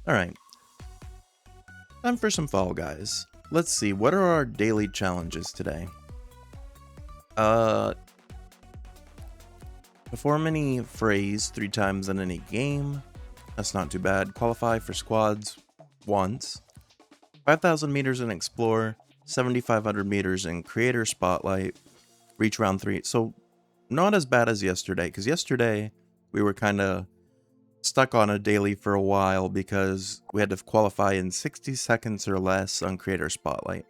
Alright, time for some Fall Guys. Let's see, what are our daily challenges today? Perform any phrase 3 times in any game. That's not too bad. Qualify for squads once. 5,000 meters in Explore. 7,500 meters in Creator Spotlight. Reach round 3. So, not as bad as yesterday, because yesterday we were kind of stuck on a daily for a while because we had to qualify in 60 seconds or less on Creator Spotlight.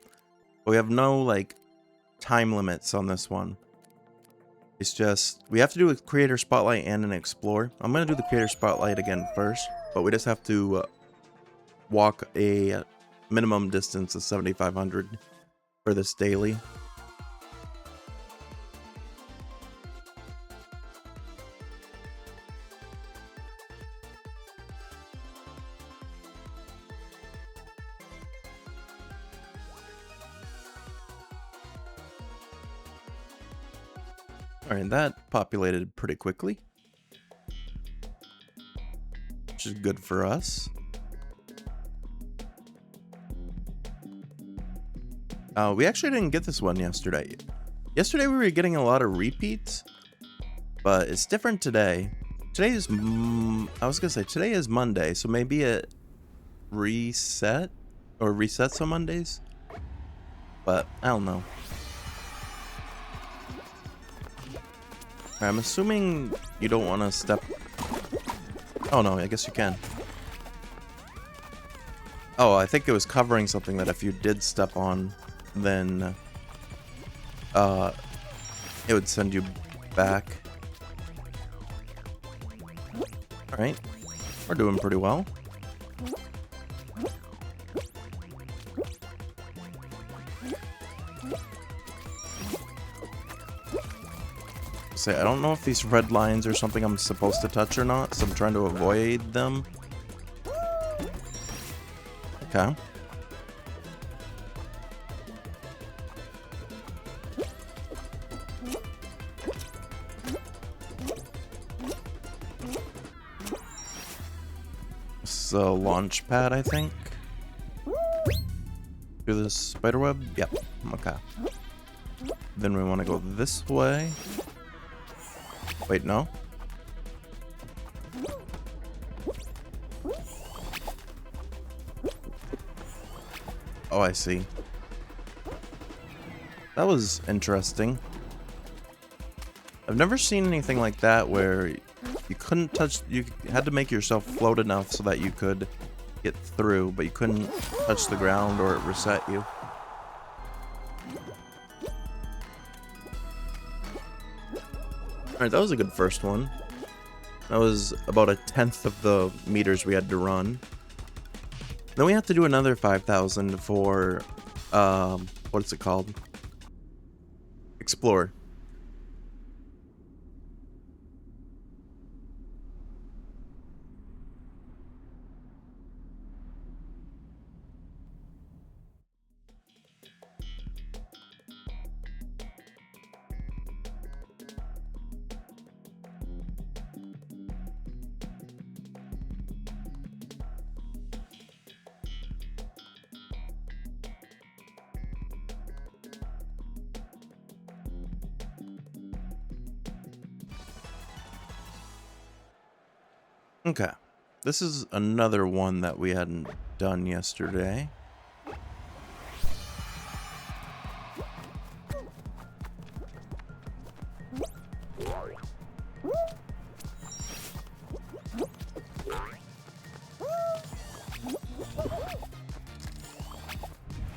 But we have no, time limits on this one. It's just, we have to do a Creator Spotlight and an Explore. I'm going to do the Creator Spotlight again first, but we just have to walk a minimum distance of 7,500 for this daily. Alright, that populated pretty quickly, which is good for us. We actually didn't get this one yesterday. Yesterday we were getting a lot of repeats, but it's different today. Today is, today is Monday, so maybe it resets on Mondays, but I don't know. I'm assuming you don't want to step... Oh no, I guess you can. Oh, I think it was covering something that if you did step on, then it would send you back. Alright, we're doing pretty well. Say, I don't know if these red lines are something I'm supposed to touch or not, so I'm trying to avoid them. Okay. This is a launch pad, I think. Through this spider web? Yep. Okay. Then we want to go this way. Wait, no? Oh, I see. That was interesting. I've never seen anything like that where you couldn't touch... You had to make yourself float enough so that you could get through, but you couldn't touch the ground or it reset you. Alright, that was a good first one. That was about 1/10 of the meters we had to run. Then we have to do another 5,000 for, what is it called? Explore. Okay, this is another one that we hadn't done yesterday.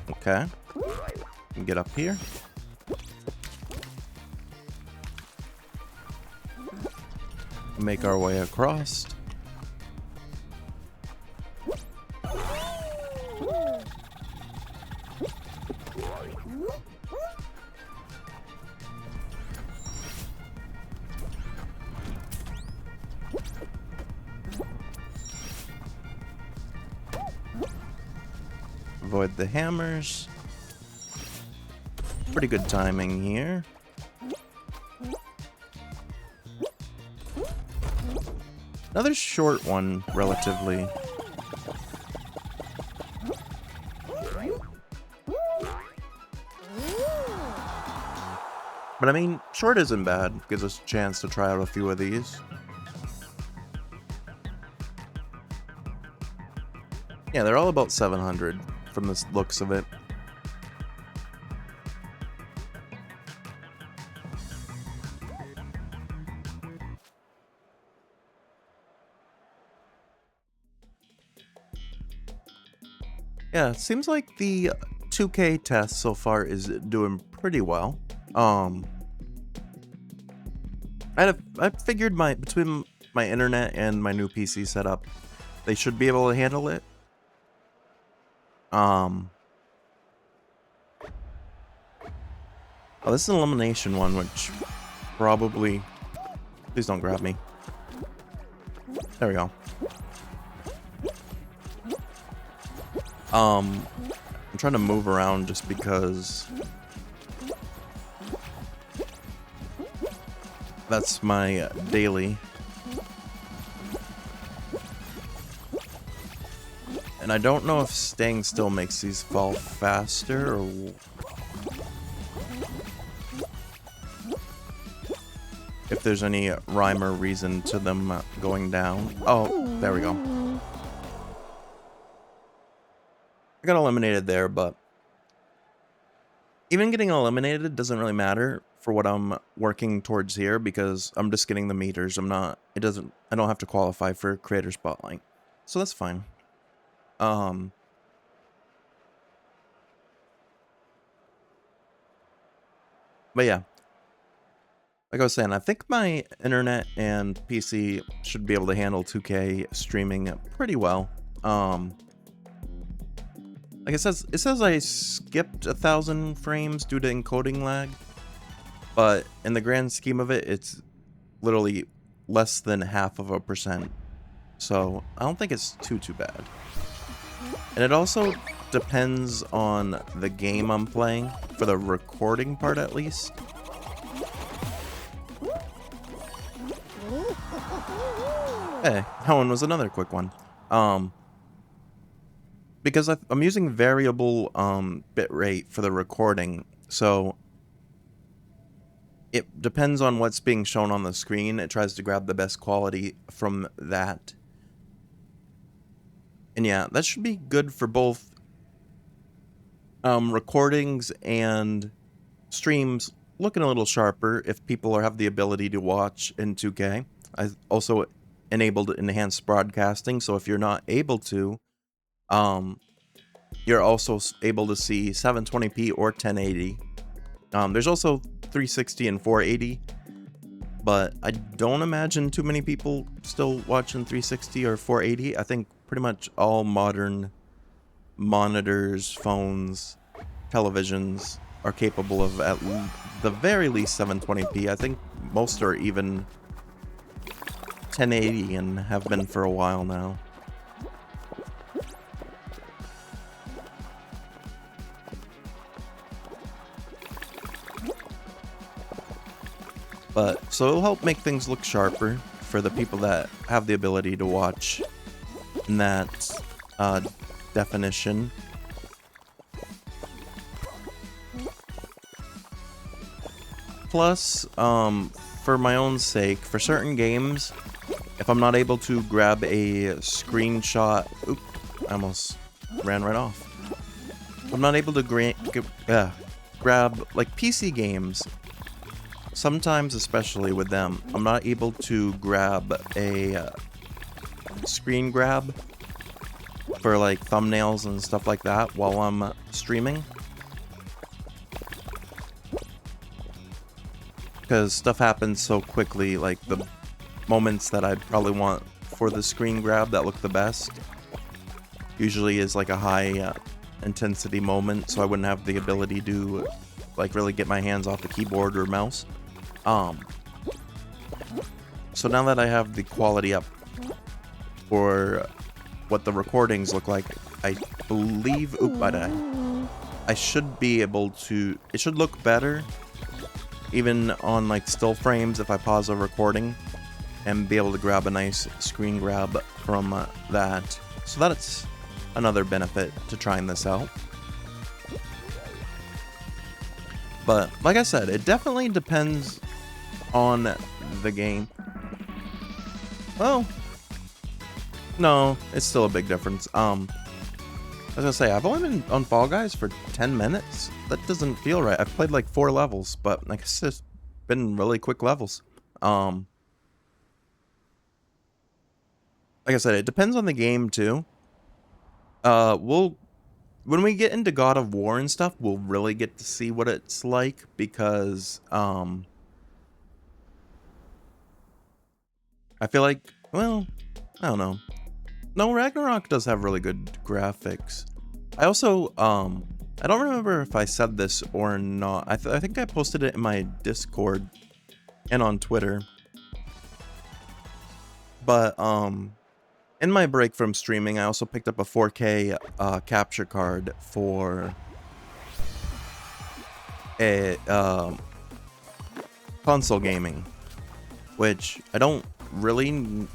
Okay, get up here. Make our way across. Avoid the hammers. Pretty good timing here. Another short one, relatively. But I mean, short isn't bad. Gives us a chance to try out a few of these. Yeah, they're all about 700 from the looks of it. Yeah, it seems like the 2K test so far is doing pretty well. I figured between my internet and my new PC setup, they should be able to handle it. Oh, this is an elimination one, which probably... Please don't grab me. There we go. I'm trying to move around just because that's my daily. And I don't know if staying still makes these fall faster or... if there's any rhyme or reason to them going down. Oh, there we go. I got eliminated there, but even getting eliminated doesn't really matter for what I'm working towards here because I'm just getting the meters. I don't have to qualify for Creator Spotlight. So that's fine. But yeah. Like I was saying, I think my internet and PC should be able to handle 2K streaming pretty well. Like it says I skipped 1,000 frames due to encoding lag, but in the grand scheme of it, it's literally less than 0.5%. So I don't think it's too bad. And it also depends on the game I'm playing, for the recording part at least. Hey, that one was another quick one. Because I'm using variable bitrate for the recording, so it depends on what's being shown on the screen. It tries to grab the best quality from that. And yeah, that should be good for both recordings and streams, looking a little sharper if people have the ability to watch in 2K. I also enabled enhanced broadcasting, so if you're not able to, you're also able to see 720p or 1080. There's also 360 and 480, but I don't imagine too many people still watching 360 or 480. I think pretty much all modern monitors, phones, televisions are capable of at the very least 720p. I think most are even 1080 and have been for a while now. But so it'll help make things look sharper for the people that have the ability to watch in that definition. Plus, for my own sake, for certain games, if I'm not able to grab a screenshot... Oop, I almost ran right off. If I'm not able to grab, like, PC games, sometimes, especially with them, I'm not able to grab a screen grab for, like, thumbnails and stuff like that while I'm streaming. Because stuff happens so quickly, like, the moments that I'd probably want for the screen grab that look the best usually is like a high intensity moment, so I wouldn't have the ability to like really get my hands off the keyboard or mouse. So now that I have the quality up for what the recordings look like, I believe I should be able to, it should look better even on like still frames if I pause a recording and be able to grab a nice screen grab from that. So that's another benefit to trying this out. But like I said, it definitely depends on the game. Well, no, it's still a big difference. I was gonna say, I've only been on Fall Guys for 10 minutes. That doesn't feel right. I've played like 4 levels, but like it's just been really quick levels. Like I said, it depends on the game too. When we get into God of War and stuff, we'll really get to see what it's like because, I feel like, well, I don't know. No, Ragnarok does have really good graphics. I also, I don't remember if I said this or not. I think I posted it in my Discord and on Twitter. But, in my break from streaming, I also picked up a 4K capture card for a console gaming, which I don't really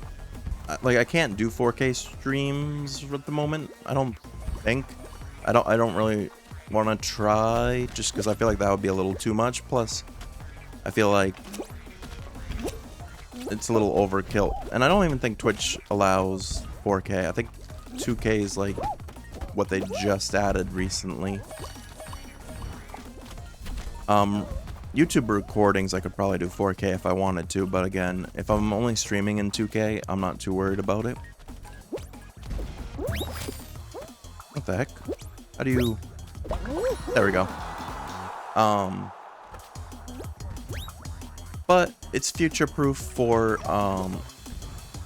like. I can't do 4K streams at the moment. I don't think. I don't really want to try just because I feel like that would be a little too much. Plus, I feel like it's a little overkill, and I don't even think Twitch allows 4K. I think 2K is like what they just added recently. YouTube recordings I could probably do 4K if I wanted to, but again, if I'm only streaming in 2K, I'm not too worried about it. What the heck? How do you... There we go. But it's future-proof for,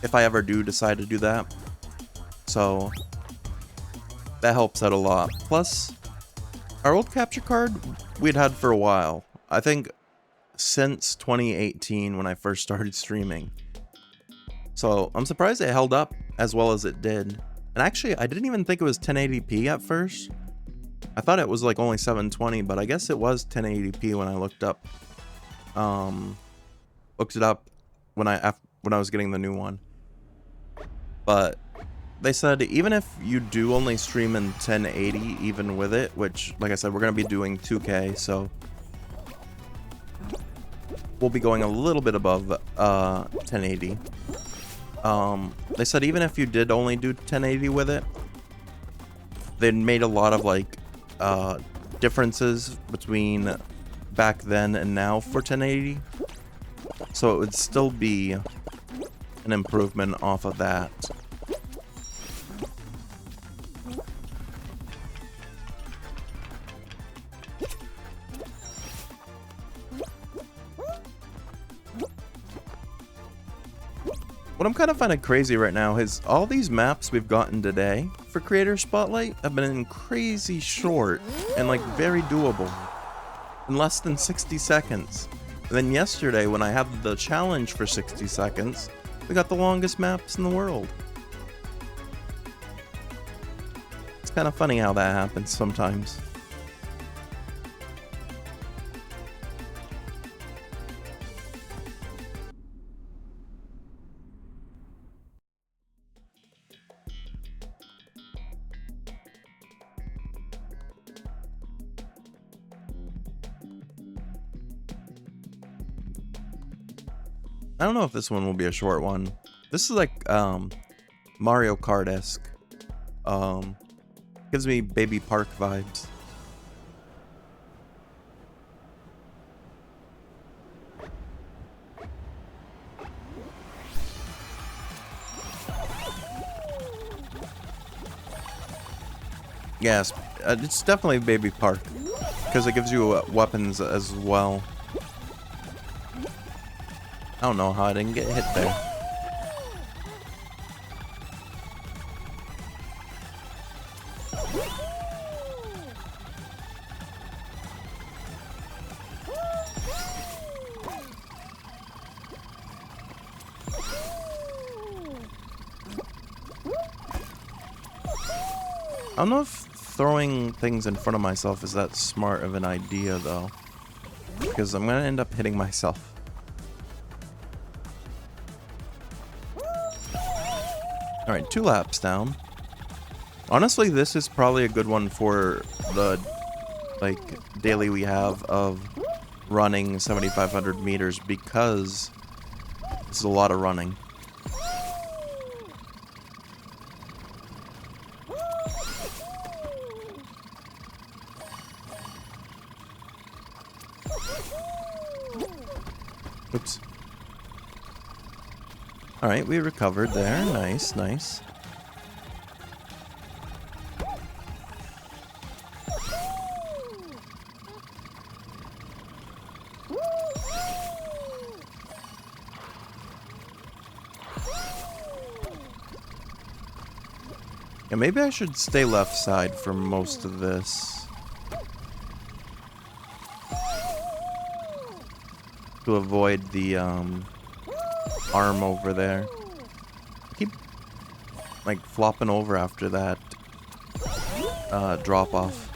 if I ever do decide to do that. So, that helps out a lot. Plus, our old capture card, we'd had for a while. I think since 2018 when I first started streaming. So, I'm surprised it held up as well as it did. And actually, I didn't even think it was 1080p at first. I thought it was like only 720, but I guess it was 1080p when I looked it up when I was getting the new one. But they said even if you do only stream in 1080 even with it, which like I said, we're going to be doing 2K, so we'll be going a little bit above 1080. They said even if you did only do 1080 with it, they made a lot of like differences between back then and now for 1080. So it would still be an improvement off of that. What I'm kind of finding crazy right now is all these maps we've gotten today for Creator Spotlight have been crazy short and like very doable in less than 60 seconds. And then yesterday when I had the challenge for 60 seconds, we got the longest maps in the world. It's kind of funny how that happens sometimes. I don't know if this one will be a short one. This is like Mario Kart-esque. Gives me Baby Park vibes. Yes, it's definitely Baby Park because it gives you weapons as well. I don't know how I didn't get hit there. I don't know if throwing things in front of myself is that smart of an idea though, because I'm gonna end up hitting myself. Alright, 2 laps down. Honestly, this is probably a good one for the like daily we have of running 7,500 meters because this is a lot of running. Oops. Alright, we recovered there. Nice, nice. Yeah, maybe I should stay left side for most of this. To avoid the, arm over there. I keep, like, flopping over after that, drop-off.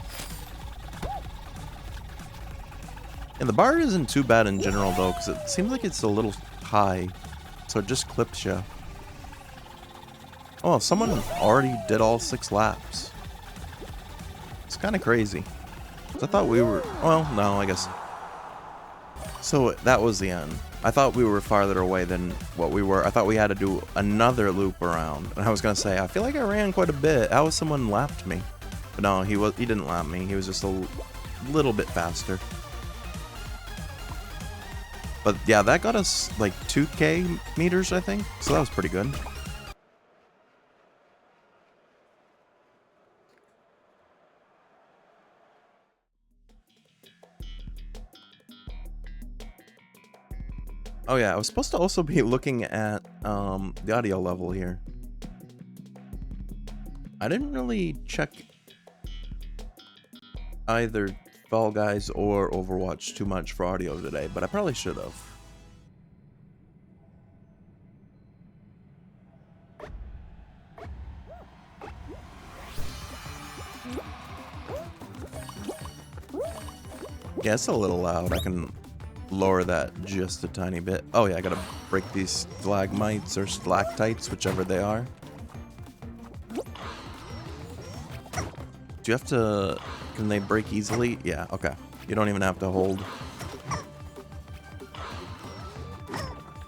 And the bar isn't too bad in general, though, because it seems like it's a little high. So it just clips you. Oh, someone already did all 6 laps. It's kind of crazy. I thought we were... Well, no, I guess... So that was the end. I thought we were farther away than what we were. I thought we had to do another loop around. And I was going to say, I feel like I ran quite a bit. How was someone lapped me? But no, he didn't lap me. He was just a little bit faster. But yeah, that got us like 2K meters, I think. So that was pretty good. Oh yeah, I was supposed to also be looking at the audio level here. I didn't really check either Fall Guys or Overwatch too much for audio today, but I probably should have. Yeah, it's a little loud. I can lower that just a tiny bit. Oh yeah, I gotta break these stalagmites or stalactites, whichever they are. Do you have to... Can they break easily? Yeah, okay. You don't even have to hold.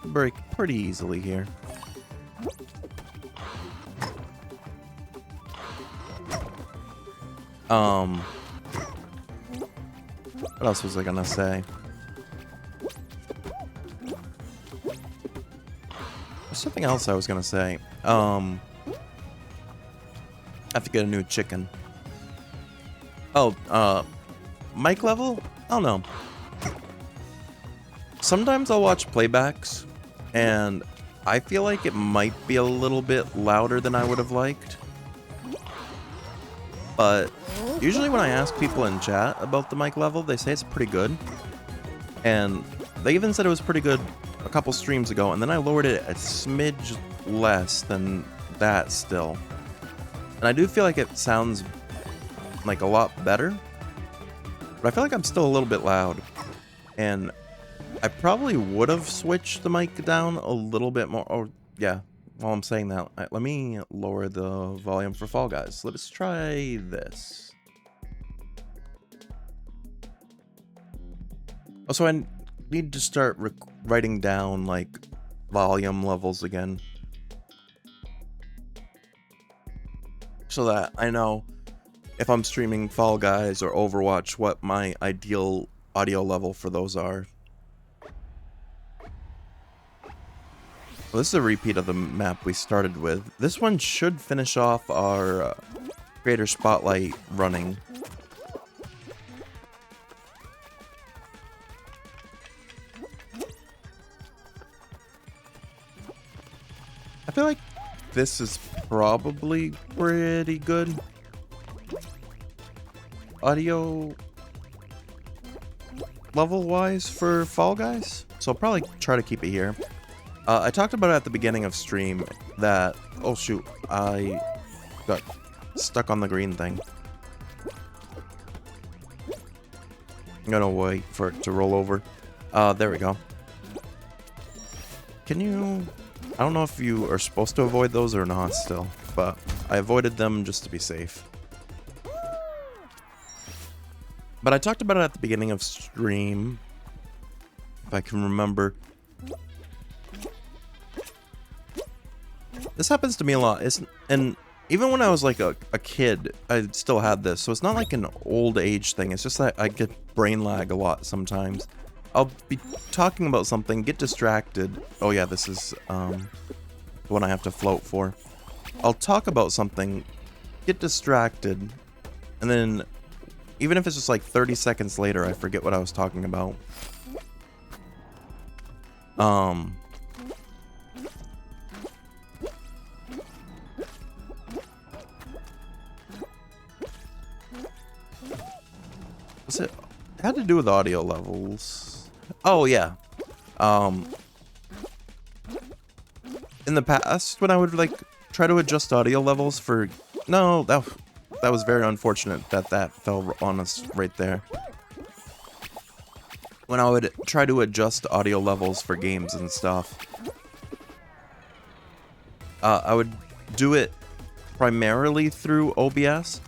Break pretty easily here. What else was I gonna say? There's something else I was gonna say. I have to get a new chicken. Oh, mic level? I don't know. Sometimes I'll watch playbacks, and I feel like it might be a little bit louder than I would have liked. But usually when I ask people in chat about the mic level, they say it's pretty good. And they even said it was pretty good a couple streams ago, and then I lowered it a smidge less than that still. And I do feel like it sounds like a lot better, but I feel like I'm still a little bit loud. And I probably would have switched the mic down a little bit more. Oh, yeah. While I'm saying that, let me lower the volume for Fall Guys. Let's try this. Also, I need to start writing down, like, volume levels again. So that I know if I'm streaming Fall Guys or Overwatch, what my ideal audio level for those are. Well, this is a repeat of the map we started with. This one should finish off our Creator Spotlight running. I feel like this is probably pretty good audio level-wise for Fall Guys, so I'll probably try to keep it here. I talked about it at the beginning of stream that... Oh shoot, I got stuck on the green thing. I'm gonna wait for it to roll over. There we go. Can you... I don't know if you are supposed to avoid those or not still, but I avoided them just to be safe. But I talked about it at the beginning of stream, if I can remember. This happens to me a lot. And even when I was like a kid, I still had this. So it's not like an old age thing. It's just that I get brain lag a lot sometimes. I'll be talking about something, get distracted. Oh yeah, this is the one I have to float for. I'll talk about something, get distracted, and then even if it's just like 30 seconds later, I forget what I was talking about. It had to do with audio levels. Oh yeah. In the past, when I would like try to adjust audio levels for that was very unfortunate that fell on us right there. When I would try to adjust audio levels for games and stuff, I would do it primarily through OBS.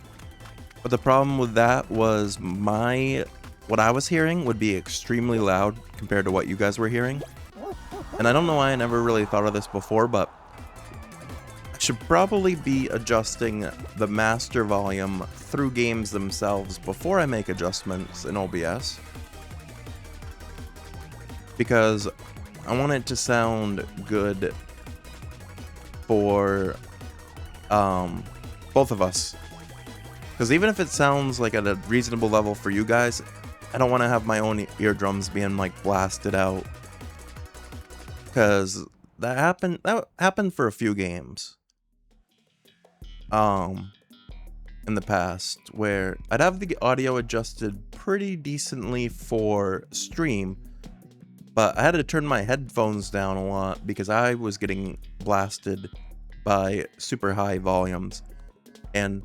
But the problem with that was what I was hearing would be extremely loud compared to what you guys were hearing. And I don't know why I never really thought of this before, but I should probably be adjusting the master volume through games themselves before I make adjustments in OBS. Because I want it to sound good for both of us. Because even if it sounds like at a reasonable level for you guys, I don't want to have my own eardrums being like blasted out. Because that happened for a few games. In the past, where I'd have the audio adjusted pretty decently for stream, but I had to turn my headphones down a lot because I was getting blasted by super high volumes. And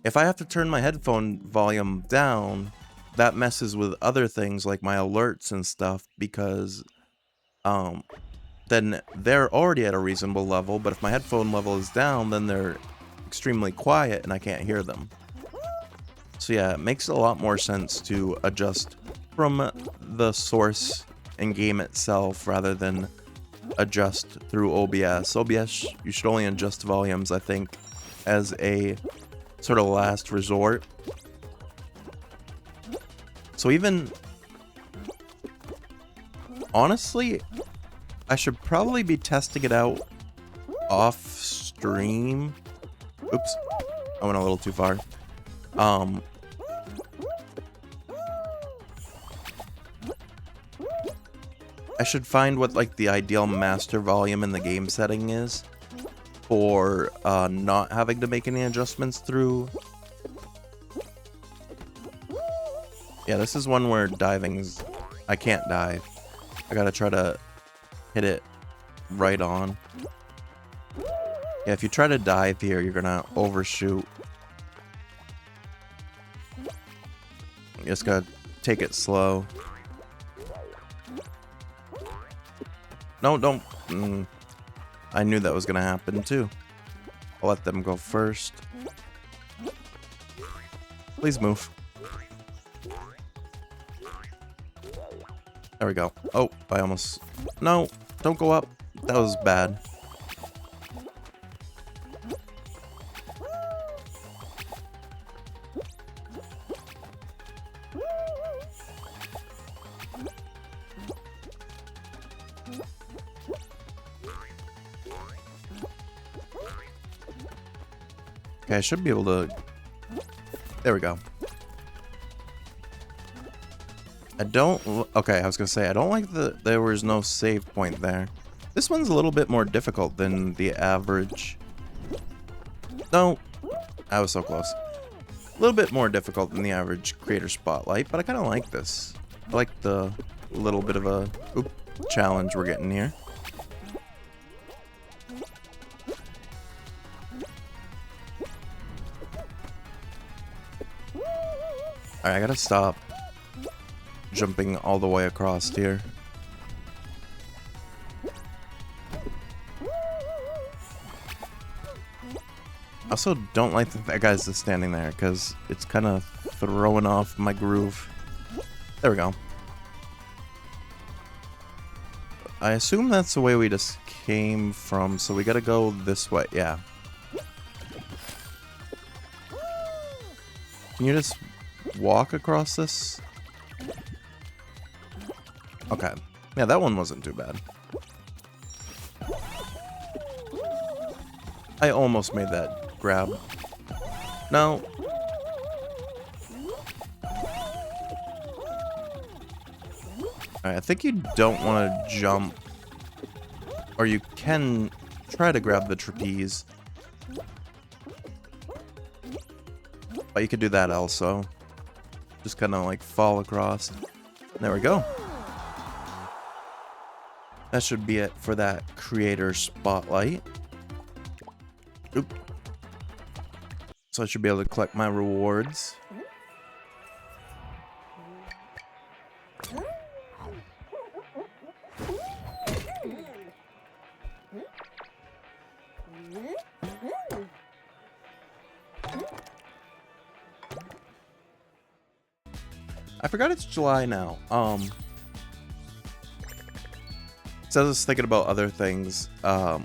if I have to turn my headphone volume down, that messes with other things like my alerts and stuff, because then they're already at a reasonable level, but if my headphone level is down, then they're extremely quiet and I can't hear them. So yeah, it makes a lot more sense to adjust from the source and game itself rather than adjust through OBS. OBS, you should only adjust volumes, I think, as a sort of last resort. So even honestly, I should probably be testing it out off stream. Oops, I went a little too far. I should find what like the ideal master volume in the game setting is for not having to make any adjustments through. Yeah, this is one where diving's... I can't dive. I gotta try to hit it right on. Yeah, if you try to dive here, you're gonna overshoot. You just gotta take it slow. No, don't. I knew that was gonna happen too. I'll let them go first. Please move. There we go. Oh, I almost... No, don't go up. That was bad. Okay, I should be able to... There we go. I don't... Okay, I was gonna say, I don't like that there was no save point there. This one's a little bit more difficult than the average. No, I was so close. A little bit more difficult than the average creator spotlight, but I kind of like this. I like the little bit of a challenge we're getting here. Alright, I gotta stop jumping all the way across here. I also don't like that that guy's just standing there, because it's kind of throwing off my groove. There we go. I assume that's the way we just came from, so we gotta go this way. Yeah. Can you just walk across this? Okay. Yeah, that one wasn't too bad. I almost made that grab. No. Alright, I think you don't want to jump. Or you can try to grab the trapeze. But you could do that also. Just kind of like fall across. There we go. That should be it for that creator spotlight. Oop. So I should be able to collect my rewards. I forgot it's July now. So I was thinking about other things that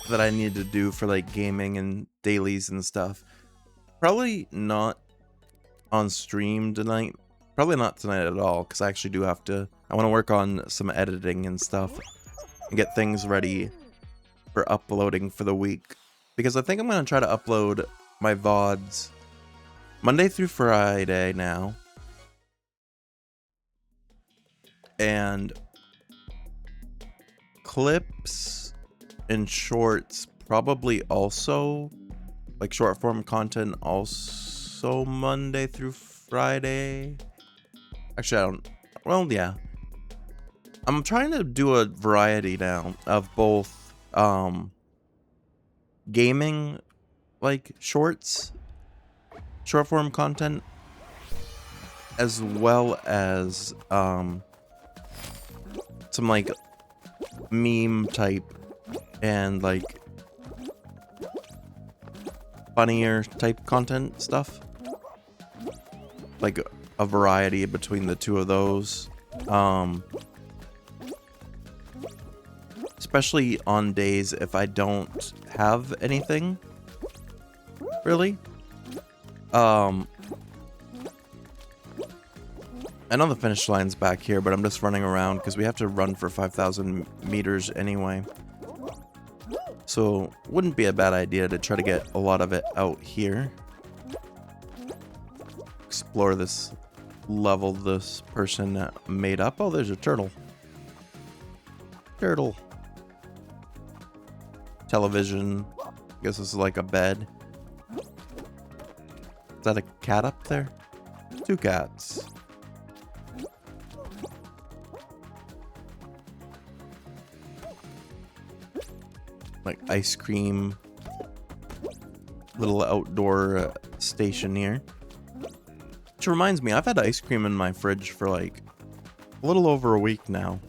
I need to do for like gaming and dailies and stuff. Probably not on stream tonight. Probably not tonight at all, because I actually do have to. I want to work on some editing and stuff and get things ready for uploading for the week. Because I think I'm going to try to upload my VODs Monday through Friday now. And clips and shorts probably also, like short form content also Monday through Friday. Actually, I don't, well, yeah. I'm trying to do a variety now of both gaming, like shorts, short form content, as well as some like meme type and like funnier type content stuff, like a variety between the two of those, especially on days if I don't have anything really. I know the finish line's back here, but I'm just running around because we have to run for 5,000 meters anyway. So, wouldn't be a bad idea to try to get a lot of it out here. Explore this level this person made up. Oh, there's a turtle. Turtle. Television. I guess this is like a bed. Is that a cat up there? 2 cats. Like ice cream, little outdoor station here. Which reminds me, I've had ice cream in my fridge for like a little over a week now.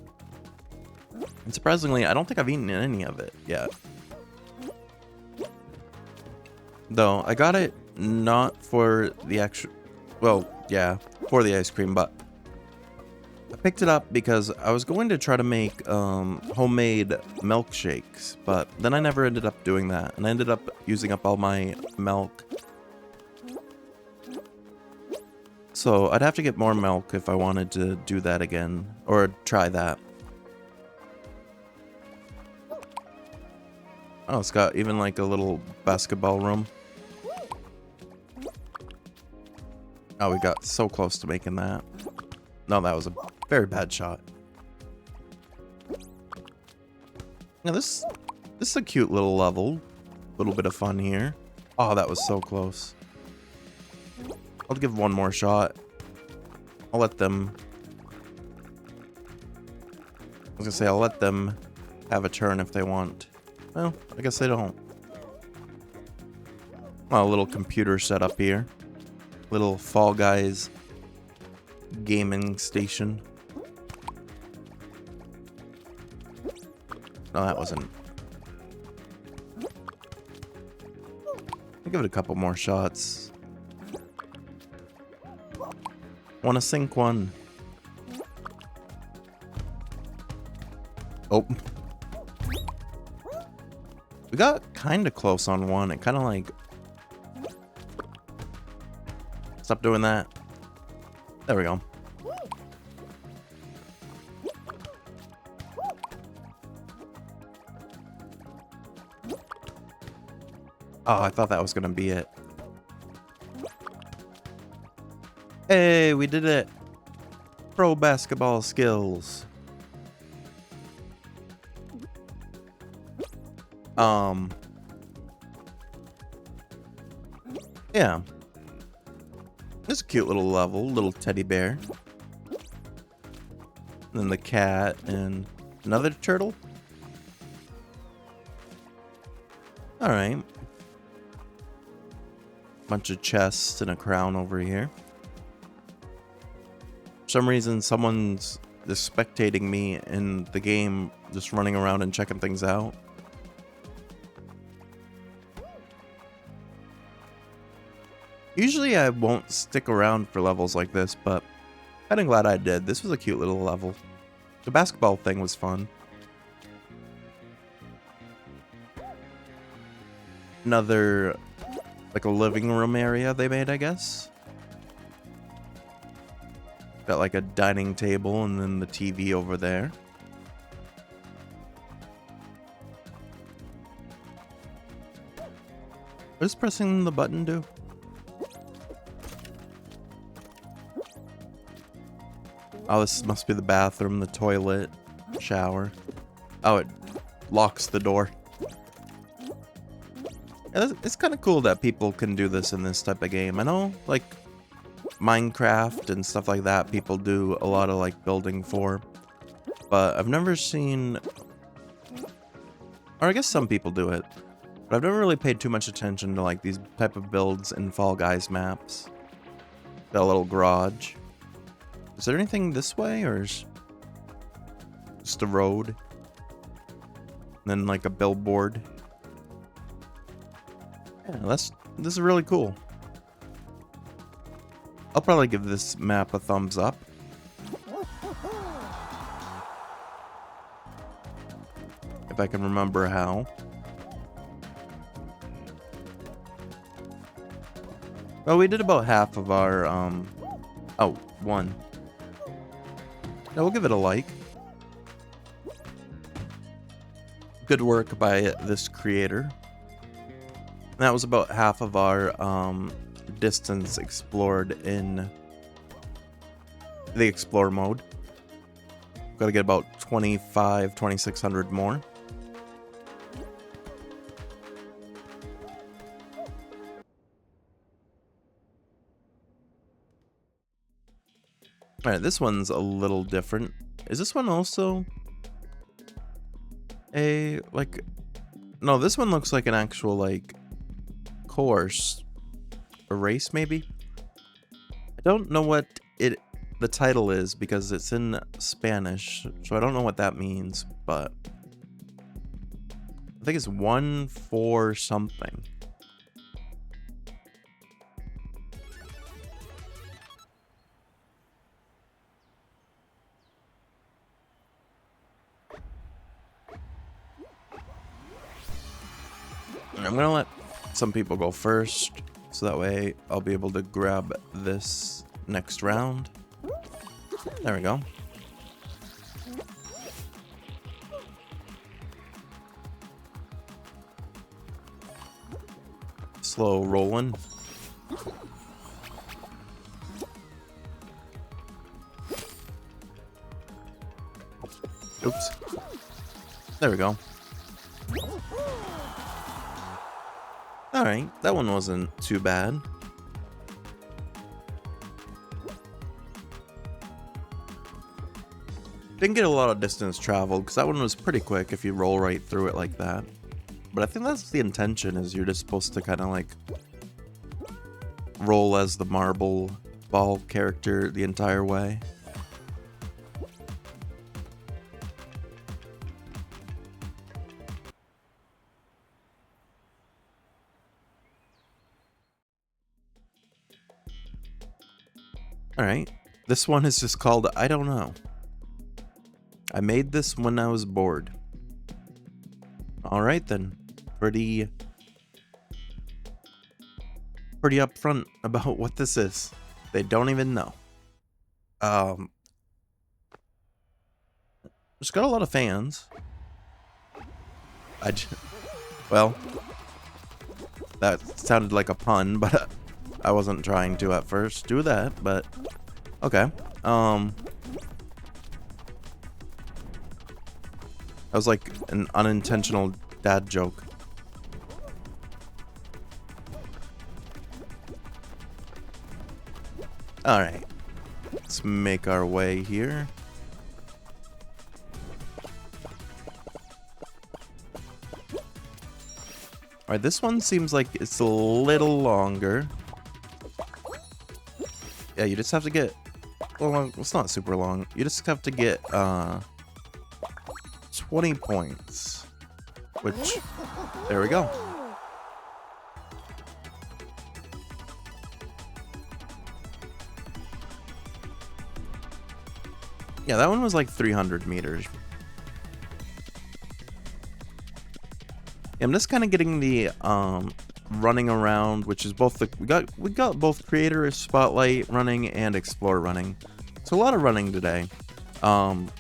And surprisingly, I don't think I've eaten any of it yet. Though, I got it not for the actual, well, yeah, for the ice cream, but I picked it up because I was going to try to make homemade milkshakes, but then I never ended up doing that, and I ended up using up all my milk. So I'd have to get more milk if I wanted to do that again, or try that. Oh, it's got even like a little basketball room. Oh, we got so close to making that. No, that was a very bad shot. Now this is a cute little level. Little bit of fun here. Oh, that was so close. I'll give one more shot. I'll let them... I was gonna say, I'll let them have a turn if they want. Well, I guess they don't. Oh, a little computer setup here. Little Fall Guys gaming station. No, that wasn't. I'll give it a couple more shots. Want to sink one. Oh. We got kind of close on one. It kind of like... Stop doing that. There we go. Oh, I thought that was going to be it. Hey, we did it. Pro basketball skills. Yeah. It's a cute little level, little teddy bear. And then the cat and another turtle. Alright. Bunch of chests and a crown over here. For some reason, someone's just spectating me in the game, just running around and checking things out. Usually I won't stick around for levels like this, but I'm kinda glad I did. This was a cute little level. The basketball thing was fun. Another, like a living room area they made, I guess. Got like a dining table and then the TV over there. What does pressing the button do? Oh, this must be the bathroom, the toilet, shower. Oh, it locks the door. Yeah, it's kind of cool that people can do this in this type of game. I know, like, Minecraft and stuff like that, people do a lot of, like, building for. But I've never seen... Or I guess some people do it. But I've never really paid too much attention to, like, these type of builds in Fall Guys maps. Got a little garage. Is there anything this way, or is just a road? And then like a billboard. Yeah, this is really cool. I'll probably give this map a thumbs up. If I can remember how. Well, we did about half of our, oh, one. Now we'll give it a like. Good work by this creator. And that was about half of our distance explored in the explore mode. Gotta get about 2,600 more. Alright, this one's a little different. Is this one also a, like... No, this one looks like an actual, like, course. A race, maybe? I don't know what the title is because it's in Spanish, so I don't know what that means, but... I think it's 1-4 something. I'm gonna let some people go first, so that way I'll be able to grab this next round. There we go. Slow rolling. Oops. There we go. Alright, that one wasn't too bad. Didn't get a lot of distance traveled, because that one was pretty quick if you roll right through it like that. But I think that's the intention, is you're just supposed to kind of like roll as the marble ball character the entire way. Alright, This one is just called I don't know. I made this when I was bored. Alright then. Pretty upfront about what this is. They don't even know. It's got a lot of fans. Well, that sounded like a pun, but I wasn't trying to at first do that, but okay. That was like an unintentional dad joke. Alright. Let's make our way here. Alright, this one seems like it's a little longer. Yeah, you just have to get... Well, it's not super long. You just have to get 20 points. Which... There we go. Yeah, that one was like 300 meters. I'm just kind of getting the running around, which is both the we got both creator spotlight running and explore running. So a lot of running today. But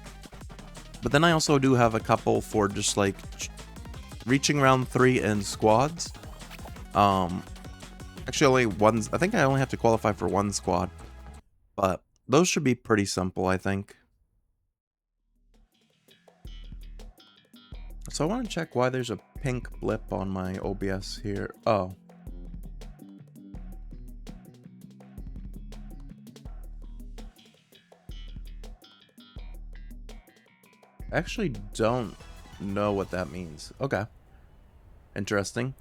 then I also do have a couple for just like reaching round 3 and squads. Actually only one's, I think I only have to qualify for one squad. But those should be pretty simple, I think. So I want to check why there's a pink blip on my OBS here. Oh. I actually don't know what that means. Okay. Interesting.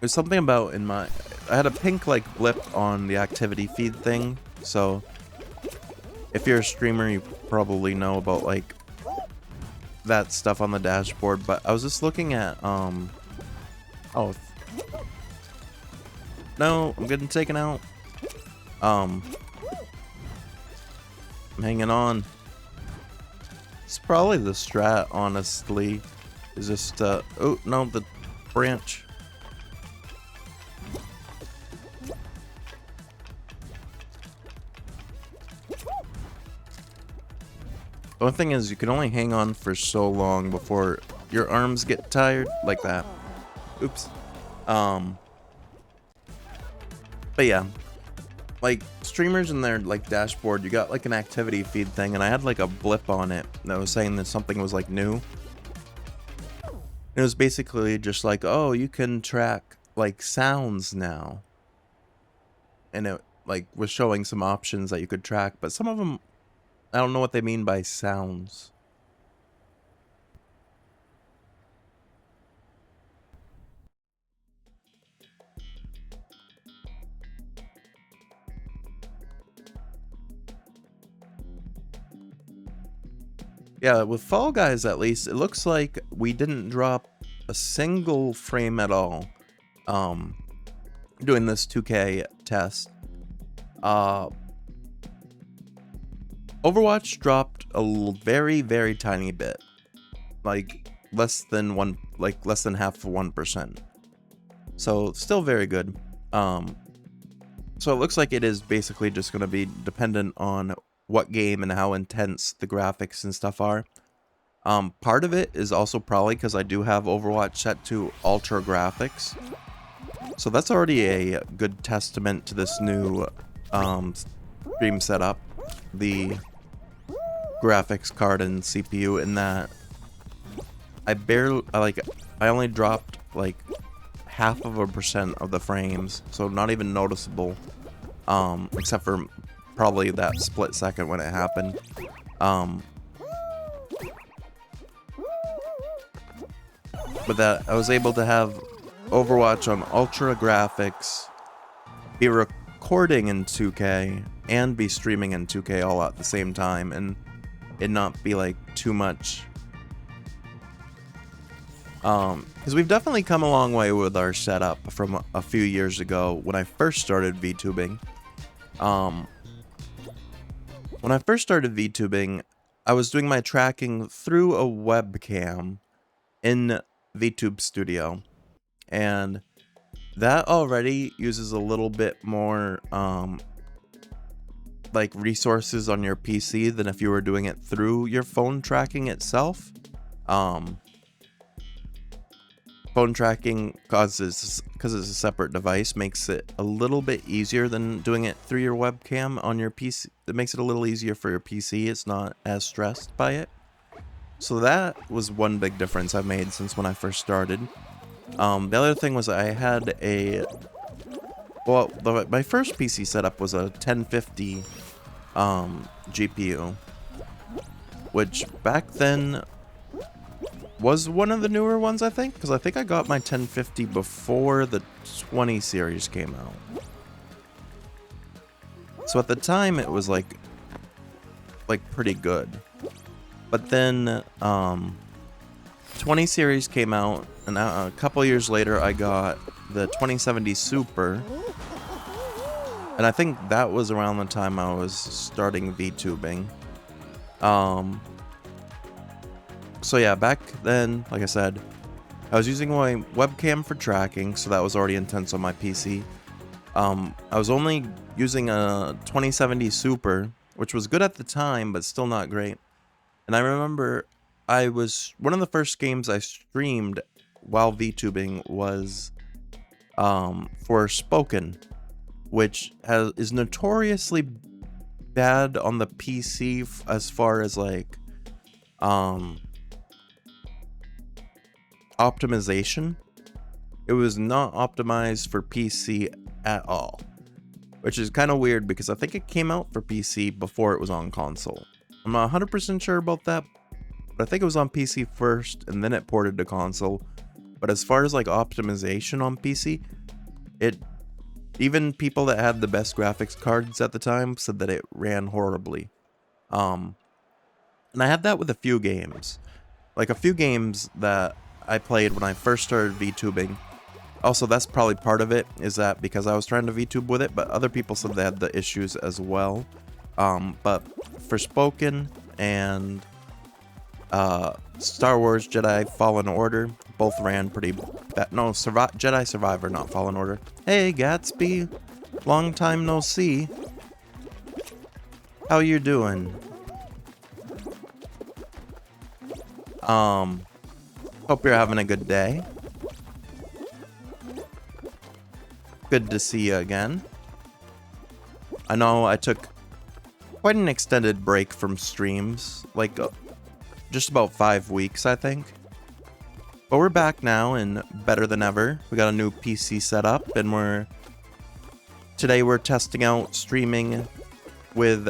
There's something about in my... I had a pink like blip on the activity feed thing, so... If you're a streamer, you probably know about like that stuff on the dashboard, but I was just looking at oh no, I'm getting taken out. I'm hanging on. It's probably the strat, honestly. Is just oh no, the branch. The only thing is you can only hang on for so long before your arms get tired, like that. Oops. But yeah, like streamers in their like dashboard, you got like an activity feed thing, and I had like a blip on it that was saying that something was like new. It was basically just like, oh, you can track like sounds now, and it like was showing some options that you could track, but some of them, I don't know what they mean by sounds. Yeah, with Fall Guys at least, it looks like we didn't drop a single frame at all. Doing this 2K test. Overwatch dropped a very, very tiny bit. Like less than half of 1%. So still very good. So it looks like it is basically just going to be dependent on what game and how intense the graphics and stuff are. Part of it is also probably because I do have Overwatch set to ultra graphics. So that's already a good testament to this new stream setup. The graphics card and CPU in that I only dropped like 0.5% of the frames, so not even noticeable, except for probably that split second when it happened. But that I was able to have Overwatch on ultra graphics, be recording in 2K, and be streaming in 2K all at the same time, and it not be like too much Because we've definitely come a long way with our setup from a few years ago when I first started VTubing. When I first started VTubing, I was doing my tracking through a webcam in VTube Studio, and that already uses a little bit more like resources on your PC than if you were doing it through your phone tracking itself. Phone tracking because it's a separate device, makes it a little bit easier than doing it through your webcam on your PC. It makes it a little easier for your PC. It's not as stressed by it. So that was one big difference I've made since when I first started. The other thing was I had my first PC setup was a 1050 GPU, which back then was one of the newer ones, I think, because I think I got my 1050 before the 20 series came out. So at the time it was like pretty good. But then 20 series came out, and a couple years later I got the 2070 Super. And I think that was around the time I was starting VTubing. So yeah, back then, like I said, I was using my webcam for tracking, so that was already intense on my PC. I was only using a 2070 Super, which was good at the time, but still not great. And I remember one of the first games I streamed while VTubing was for Spoken, which is notoriously bad on the PC as far as like optimization. It was not optimized for PC at all, which is kind of weird because I think it came out for PC before it was on console. I'm not 100% sure about that, but I think it was on PC first and then it ported to console. But as far as like optimization on PC, even people that had the best graphics cards at the time said that it ran horribly. And I had that with a few games. Like a few games that I played when I first started VTubing. Also, that's probably part of it, is that because I was trying to VTube with it, but other people said they had the issues as well. But for Spoken and Star Wars Jedi Fallen Order, both ran pretty bad. No, Jedi Survivor, not Fallen Order. Hey, Gatsby. Long time no see. How you doing? Hope you're having a good day. Good to see you again. I know I took quite an extended break from streams, like just about 5 weeks, I think. But we're back now and better than ever. We got a new PC set up, and today we're testing out streaming with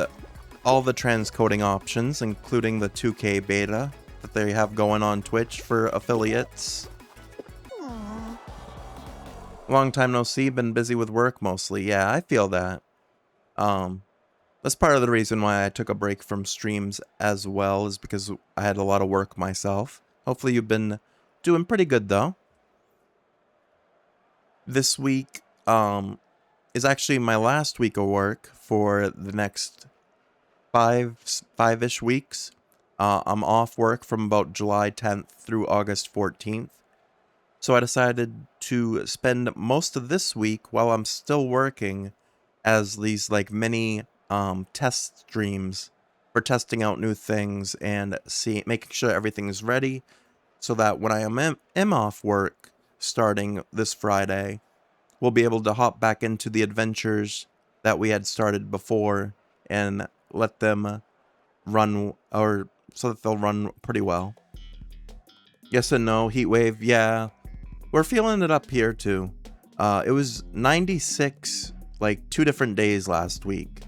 all the transcoding options, including the 2K beta that they have going on Twitch for affiliates. Aww. Long time no see, been busy with work mostly. Yeah, I feel that. That's part of the reason why I took a break from streams as well, is because I had a lot of work myself. Hopefully you've been doing pretty good though. This week is actually my last week of work for the next five-ish weeks. I'm off work from about July 10th through August 14th. So I decided to spend most of this week while I'm still working as these like mini test streams for testing out new things and making sure everything is ready, so that when I am off work starting this Friday, we'll be able to hop back into the adventures that we had started before and let them run, or so that they'll run pretty well. Yes and no, heat wave, yeah. We're feeling it up here too. It was 96 like 2 different days last week.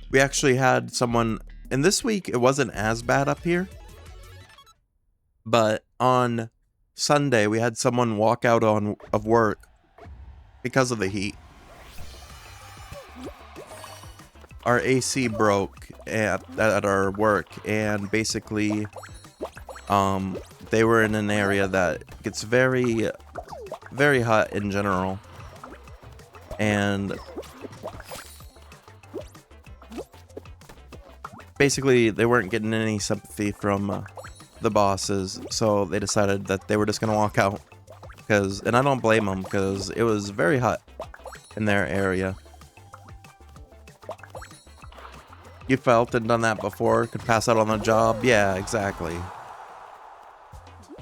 We actually had someone, and this week it wasn't as bad up here, but on Sunday we had someone walk out of work because of the heat. Our AC broke at our work, and basically They were in an area that gets very, very hot in general. And basically, they weren't getting any sympathy from the bosses, so they decided that they were just gonna walk out. And I don't blame them, because it was very hot in their area. You felt and done that before, could pass out on the job? Yeah, exactly.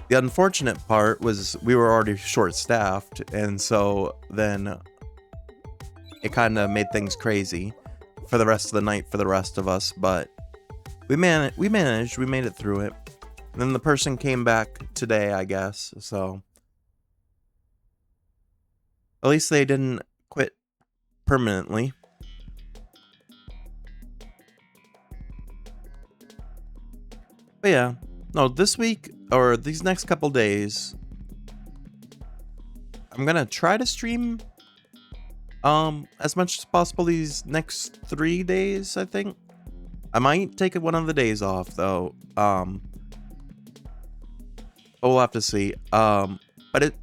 The unfortunate part was we were already short-staffed, and so then it kind of made things crazy for the rest of the night for the rest of us, but we managed, we made it through it. And then the person came back today, I guess, so at least they didn't quit permanently. But yeah, no, this week, or these next couple days, I'm gonna try to stream as much as possible these next 3 days, I think. I might take one of the days off, though. But we'll have to see. But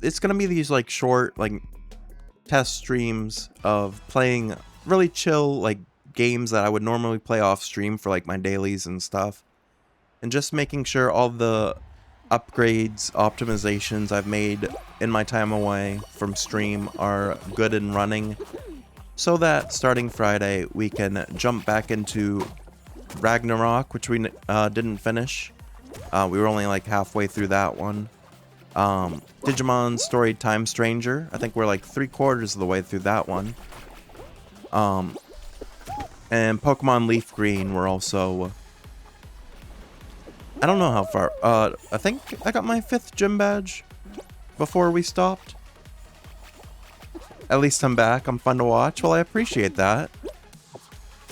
it's gonna be these, like, short, like, test streams of playing really chill, like, games that I would normally play off stream for, like, my dailies and stuff. And just making sure all the upgrades, optimizations I've made in my time away from stream are good and running, so that starting Friday we can jump back into Ragnarok, which we didn't finish. We were only like halfway through that one. Digimon Story Time Stranger, I think we're like 3/4 of the way through that one. And Pokemon Leaf Green, we're also... I don't know how far. I think I got my 5th gym badge before we stopped. At least I'm back. I'm fun to watch. Well, I appreciate that.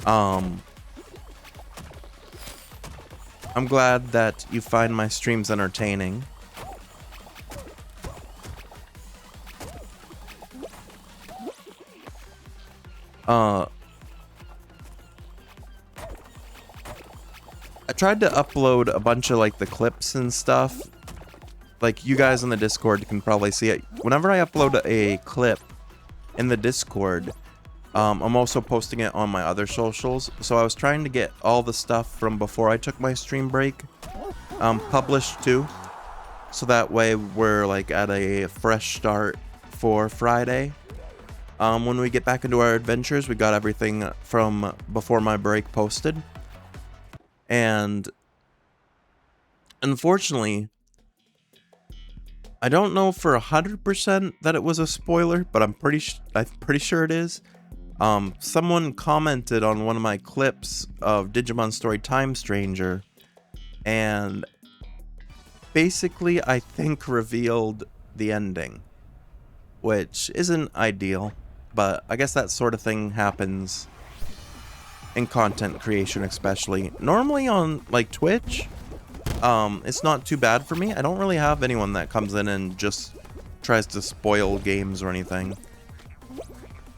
I'm glad that you find my streams entertaining. I tried to upload a bunch of, like, the clips and stuff. Like, you guys in the Discord can probably see it. Whenever I upload a clip in the Discord, I'm also posting it on my other socials. So I was trying to get all the stuff from before I took my stream break published too. So that way we're, like, at a fresh start for Friday. When we get back into our adventures, we got everything from before my break posted. And unfortunately, I don't know for 100% that it was a spoiler, but I'm pretty sure it is. Someone commented on one of my clips of Digimon Story Time Stranger, and basically, I think revealed the ending, which isn't ideal, but I guess that sort of thing happens in content creation, especially. Normally on, like, Twitch, it's not too bad for me. I don't really have anyone that comes in and just tries to spoil games or anything.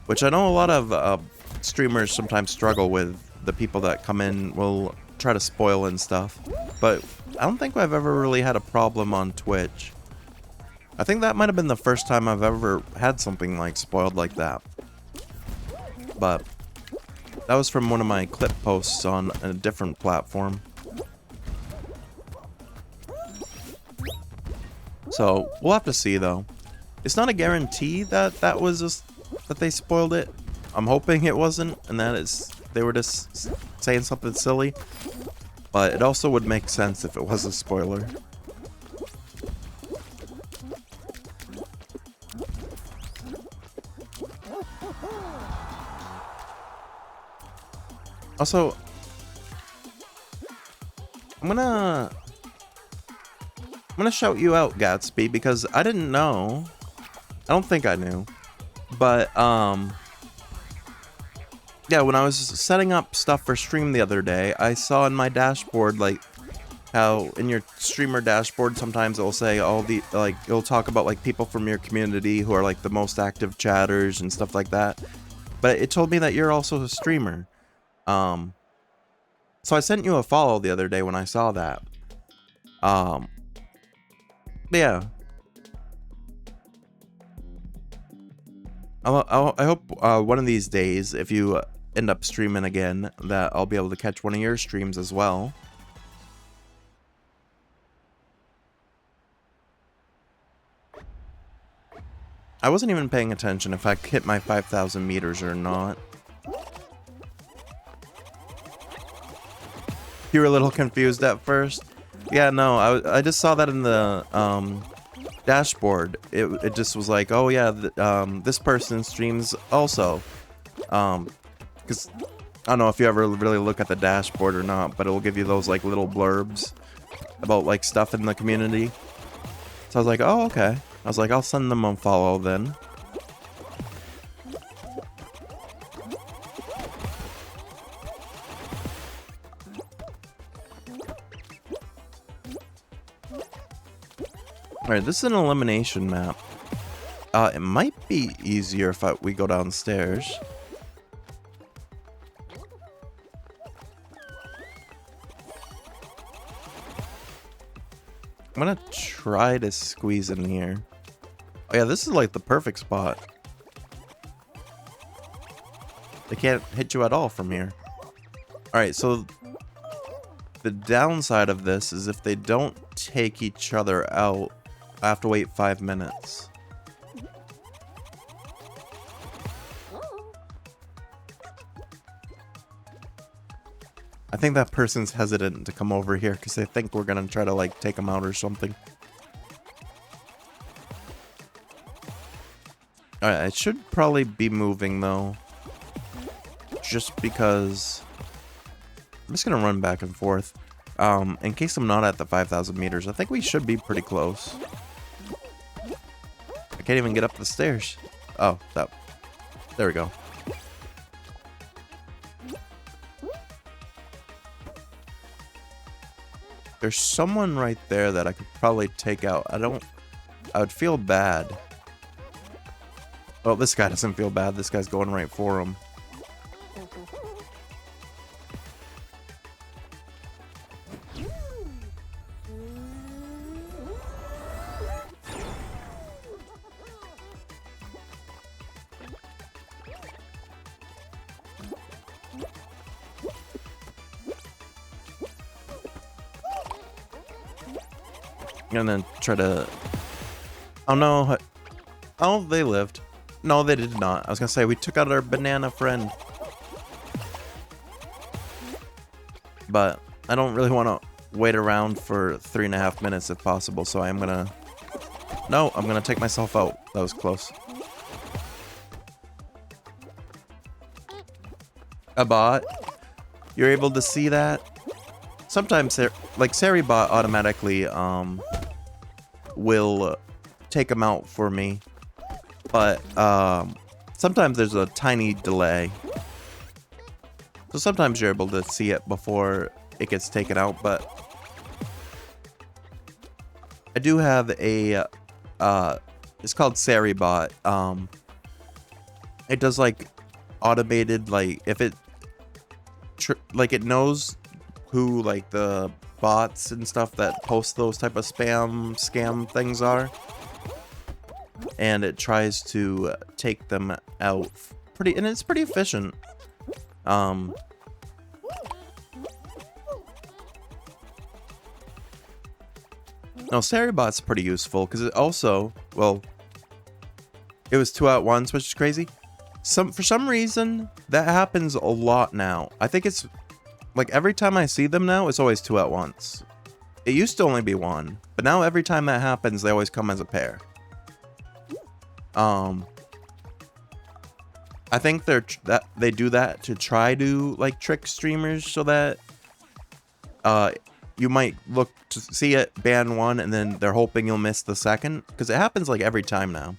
Which I know a lot of streamers sometimes struggle with. The people that come in will try to spoil and stuff. But I don't think I've ever really had a problem on Twitch. I think that might have been the first time I've ever had something, like, spoiled like that. But that was from one of my clip posts on a different platform. So, we'll have to see, though. It's not a guarantee that that they spoiled it. I'm hoping it wasn't, and that they were just saying something silly. But it also would make sense if it was a spoiler. Also, I'm gonna shout you out, Gatsby, because I didn't know. I don't think I knew. But, yeah, when I was setting up stuff for stream the other day, I saw in my dashboard, like, how in your streamer dashboard, sometimes it'll say all the, like, it'll talk about, like, people from your community who are, like, the most active chatters and stuff like that. But it told me that you're also a streamer. So I sent you a follow the other day when I saw that. Yeah. I hope one of these days, if you end up streaming again, that I'll be able to catch one of your streams as well. I wasn't even paying attention if I hit my 5,000 meters or not. You were a little confused at first? Yeah, no, I just saw that in the dashboard. It just was like, oh yeah, this person streams also. Because I don't know if you ever really look at the dashboard or not, but it'll give you those like little blurbs about like stuff in the community. So I was like, oh, okay. I was like, I'll send them a follow then. Alright, this is an elimination map. It might be easier if we go downstairs. I'm gonna try to squeeze in here. Oh yeah, this is like the perfect spot. They can't hit you at all from here. Alright, so the downside of this is if they don't take each other out, I have to wait 5 minutes. I think that person's hesitant to come over here because they think we're gonna try to like take them out or something. Alright, I should probably be moving though. Just because I'm just gonna run back and forth. In case I'm not at the 5,000 meters, I think we should be pretty close. I can't even get up the stairs. Oh, there we go. There's someone right there that I could probably take out. I would feel bad. Oh, this guy doesn't feel bad. This guy's going right for him. I'm gonna try to... Oh no. Oh, they lived. No, they did not. I was gonna say, we took out our banana friend. But I don't really want to wait around for 3.5 minutes if possible, so I'm gonna... No, I'm gonna take myself out. That was close. A bot. You're able to see that? Sometimes, like, Saribot automatically, will take them out for me. But, sometimes there's a tiny delay. So sometimes you're able to see it before it gets taken out, but... I do have a, it's called Saribot. It does, like, automated, like, if it... like, it knows who, like, the bots and stuff that post those type of scam things are. And it tries to take them out and it's pretty efficient. No, Saribot's pretty useful because it also, well, it was 2 at once, which is crazy. For some reason, that happens a lot now. I think it's like every time I see them now, it's always 2 at once. It used to only be 1, but now every time that happens, they always come as a pair. I think they do that to try to like trick streamers so that you might look to see it ban 1 and then they're hoping you'll miss the second, because it happens like every time now.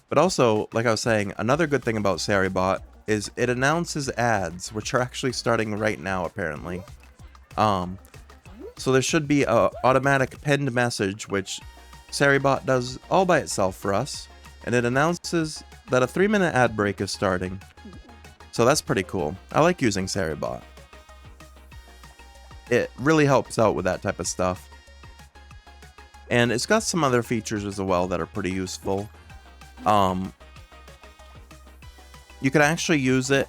But also, like I was saying, another good thing about Saribot is it announces ads, which are actually starting right now apparently. So there should be a automatic pinned message which Saribot does all by itself for us. And it announces that a 3-minute ad break is starting. So that's pretty cool. I like using Saribot. It really helps out with that type of stuff. And it's got some other features as well that are pretty useful. You can actually use it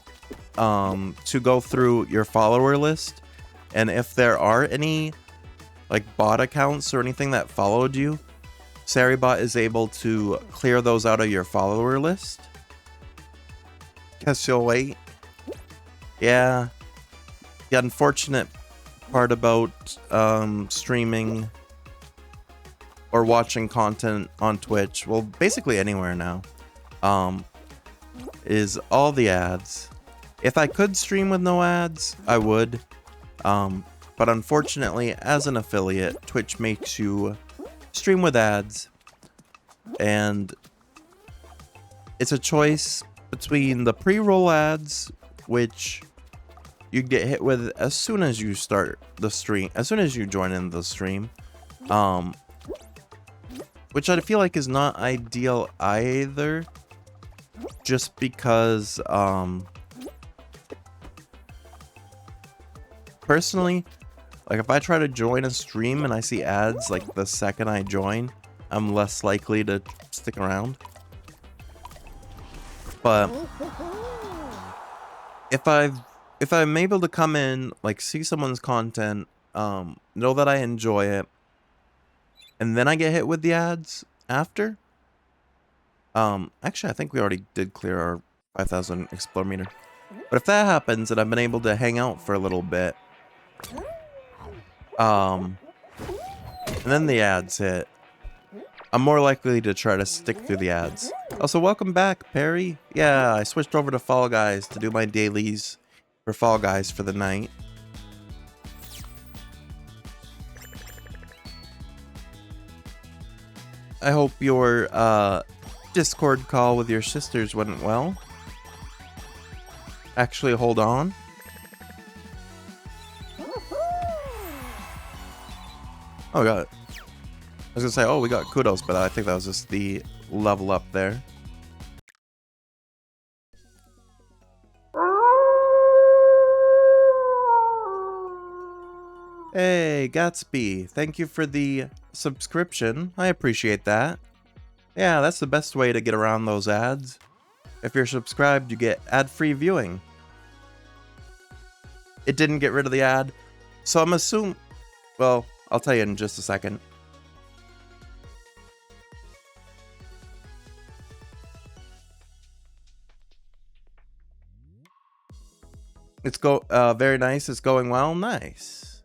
to go through your follower list, and if there are any like bot accounts or anything that followed you, Saribot is able to clear those out of your follower list. Guess you'll wait. Yeah. The unfortunate part about streaming or watching content on Twitch, well, basically anywhere now, is all the ads. If I could stream with no ads, I would. But unfortunately, as an affiliate, Twitch makes you stream with ads. And it's a choice between the pre-roll ads, which you get hit with as soon as you start the stream, as soon as you join in the stream. Which I feel like is not ideal either. Just because, personally, like if I try to join a stream and I see ads like the second I join, I'm less likely to stick around. But if I'm able to come in, like see someone's content, know that I enjoy it, and then I get hit with the ads after. Actually, I think we already did clear our 5,000 explore meter. But if that happens and I've been able to hang out for a little bit, and then the ads hit, I'm more likely to try to stick through the ads. Also, welcome back, Perry. Yeah, I switched over to Fall Guys to do my dailies for Fall Guys for the night. I hope your Discord call with your sisters went well. Actually, hold on. Oh, got it. I was gonna say, oh, we got kudos, but I think that was just the level up there. Hey, Gatsby, thank you for the subscription. I appreciate that. Yeah, that's the best way to get around those ads. If you're subscribed, you get ad-free viewing. It didn't get rid of the ad, so I'm assuming... Well, I'll tell you in just a second. It's very nice. It's going well. Nice.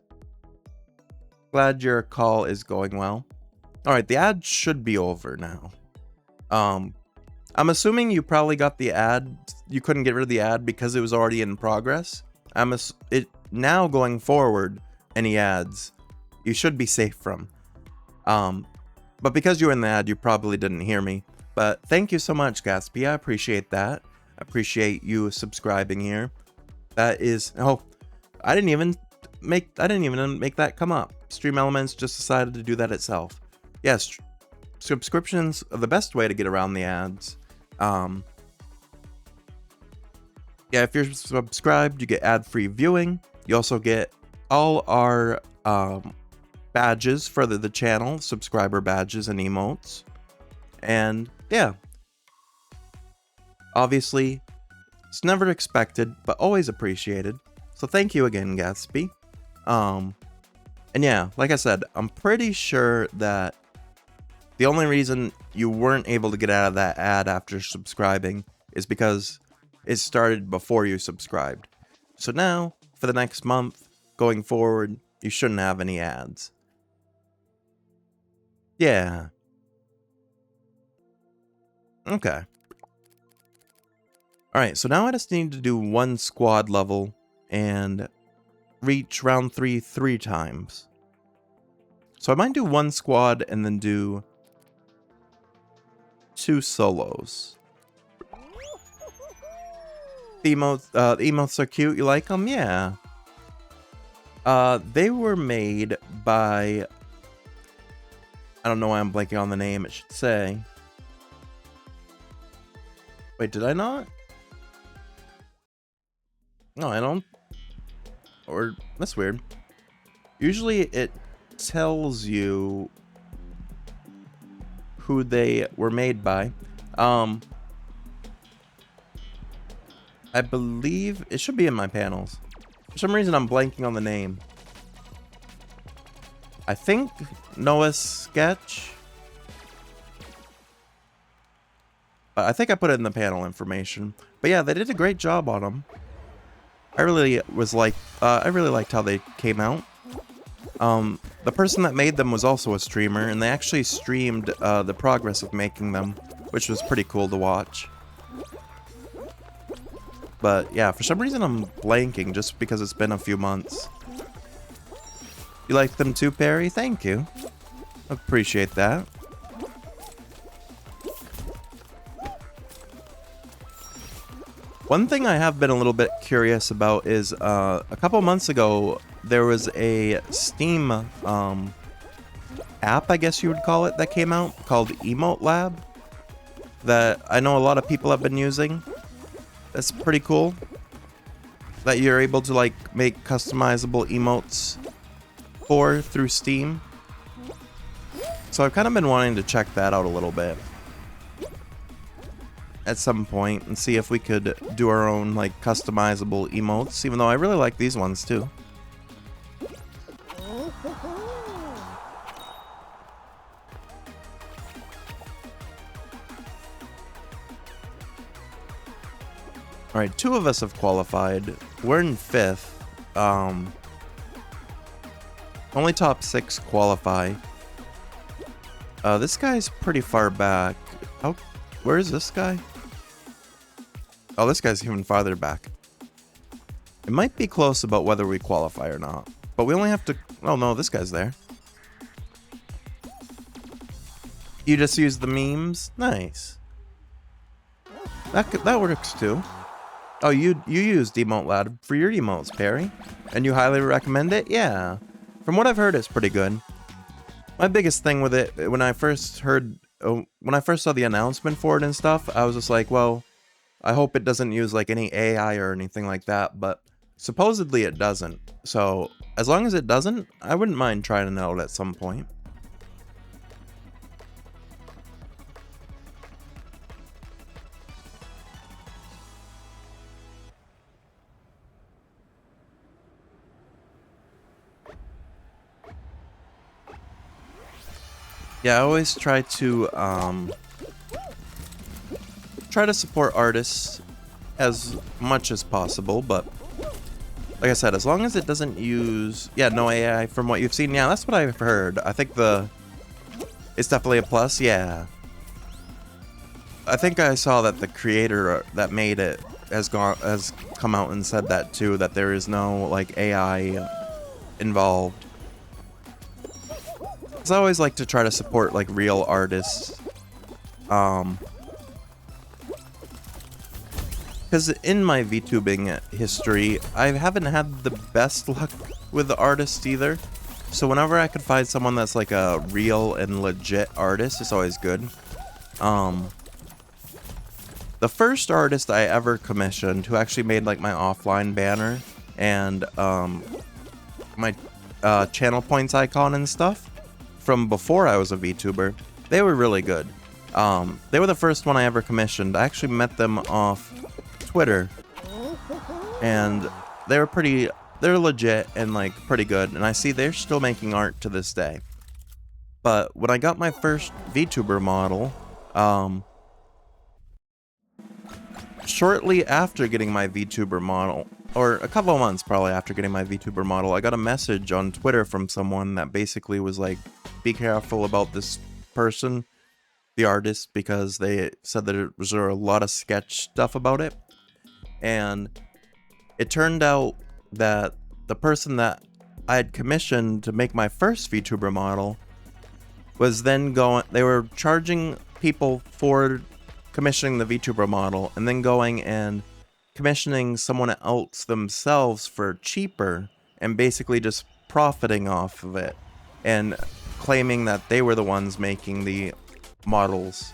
Glad your call is going well. All right, the ad should be over now. I'm assuming you probably got the ad. You couldn't get rid of the ad because it was already in progress. Now going forward, any ads you should be safe from. But because you were in the ad, you probably didn't hear me. But thank you so much, Gatsby. I appreciate that. I appreciate you subscribing here. That is, oh, I didn't even make that come up. Stream Elements just decided to do that itself. Yes, subscriptions are the best way to get around the ads. Yeah, if you're subscribed, you get ad-free viewing. You also get all our badges for the channel, subscriber badges and emotes. And yeah, obviously, it's never expected, but always appreciated. So thank you again, Gatsby. And yeah, like I said, I'm pretty sure that the only reason you weren't able to get out of that ad after subscribing is because it started before you subscribed. So now, for the next month, going forward, you shouldn't have any ads. Yeah. Okay. Alright, so now I just need to do one squad level and reach round 3 times. So I might do one squad and then do 2 solos. The emotes are cute. You like them? Yeah. They were made by... I don't know why I'm blanking on the name, it should say. Wait, did I not? No, I don't. Or, that's weird. Usually it tells you who they were made by. I believe it should be in my panels. For some reason, I'm blanking on the name. I think Noah's Sketch. But I think I put it in the panel information. But yeah, they did a great job on them. I really liked how they came out. The person that made them was also a streamer, and they actually streamed the progress of making them, which was pretty cool to watch. But yeah, for some reason I'm blanking just because it's been a few months. You like them too, Perry? Thank you. Appreciate that. One thing I have been a little bit curious about is a couple months ago there was a Steam app, I guess you would call it, that came out called Emote Lab that I know a lot of people have been using. That's pretty cool. That you're able to like make customizable emotes through Steam. So I've kind of been wanting to check that out a little bit at some point and see if we could do our own like customizable emotes, even though I really like these ones too. Alright, 2 of us have qualified. We're in 5th. Only top 6 qualify. This guy's pretty far back. Oh, where is this guy? Oh, this guy's even farther back. It might be close about whether we qualify or not. But we only have to... Oh no, this guy's there. You just use the memes? Nice. That works too. Oh, you used Emote Lab for your emotes, Perry? And you highly recommend it? Yeah. From what I've heard, it's pretty good. My biggest thing with it, when I first saw the announcement for it and stuff, I was just like, well, I hope it doesn't use like any AI or anything like that, but supposedly it doesn't. So as long as it doesn't, I wouldn't mind trying it out at some point. Yeah, I always try to support artists as much as possible, but like I said, as long as it doesn't use no AI from what you've seen, yeah, that's what I've heard. I think it's definitely a plus, yeah. I think I saw that the creator that made it has come out and said that too, that there is no like AI involved. I always like to try to support like real artists, because in my VTubing history I haven't had the best luck with the artists either, so whenever I could find someone that's like a real and legit artist, it's always good. The first artist I ever commissioned who actually made like my offline banner and my channel points icon and stuff from before I was a VTuber, they were really good. They were the first one I ever commissioned. I actually met them off Twitter, and they're legit and like pretty good, and I see they're still making art to this day. But when I got my first VTuber model, shortly after getting my VTuber model, or a couple of months probably after getting my VTuber model, I got a message on Twitter from someone that basically was like, be careful about this person, the artist, because they said that there was a lot of sketch stuff about it. And it turned out that the person that I had commissioned to make my first VTuber model was then they were charging people for commissioning the VTuber model and then going and commissioning someone else themselves for cheaper and basically just profiting off of it and claiming that they were the ones making the models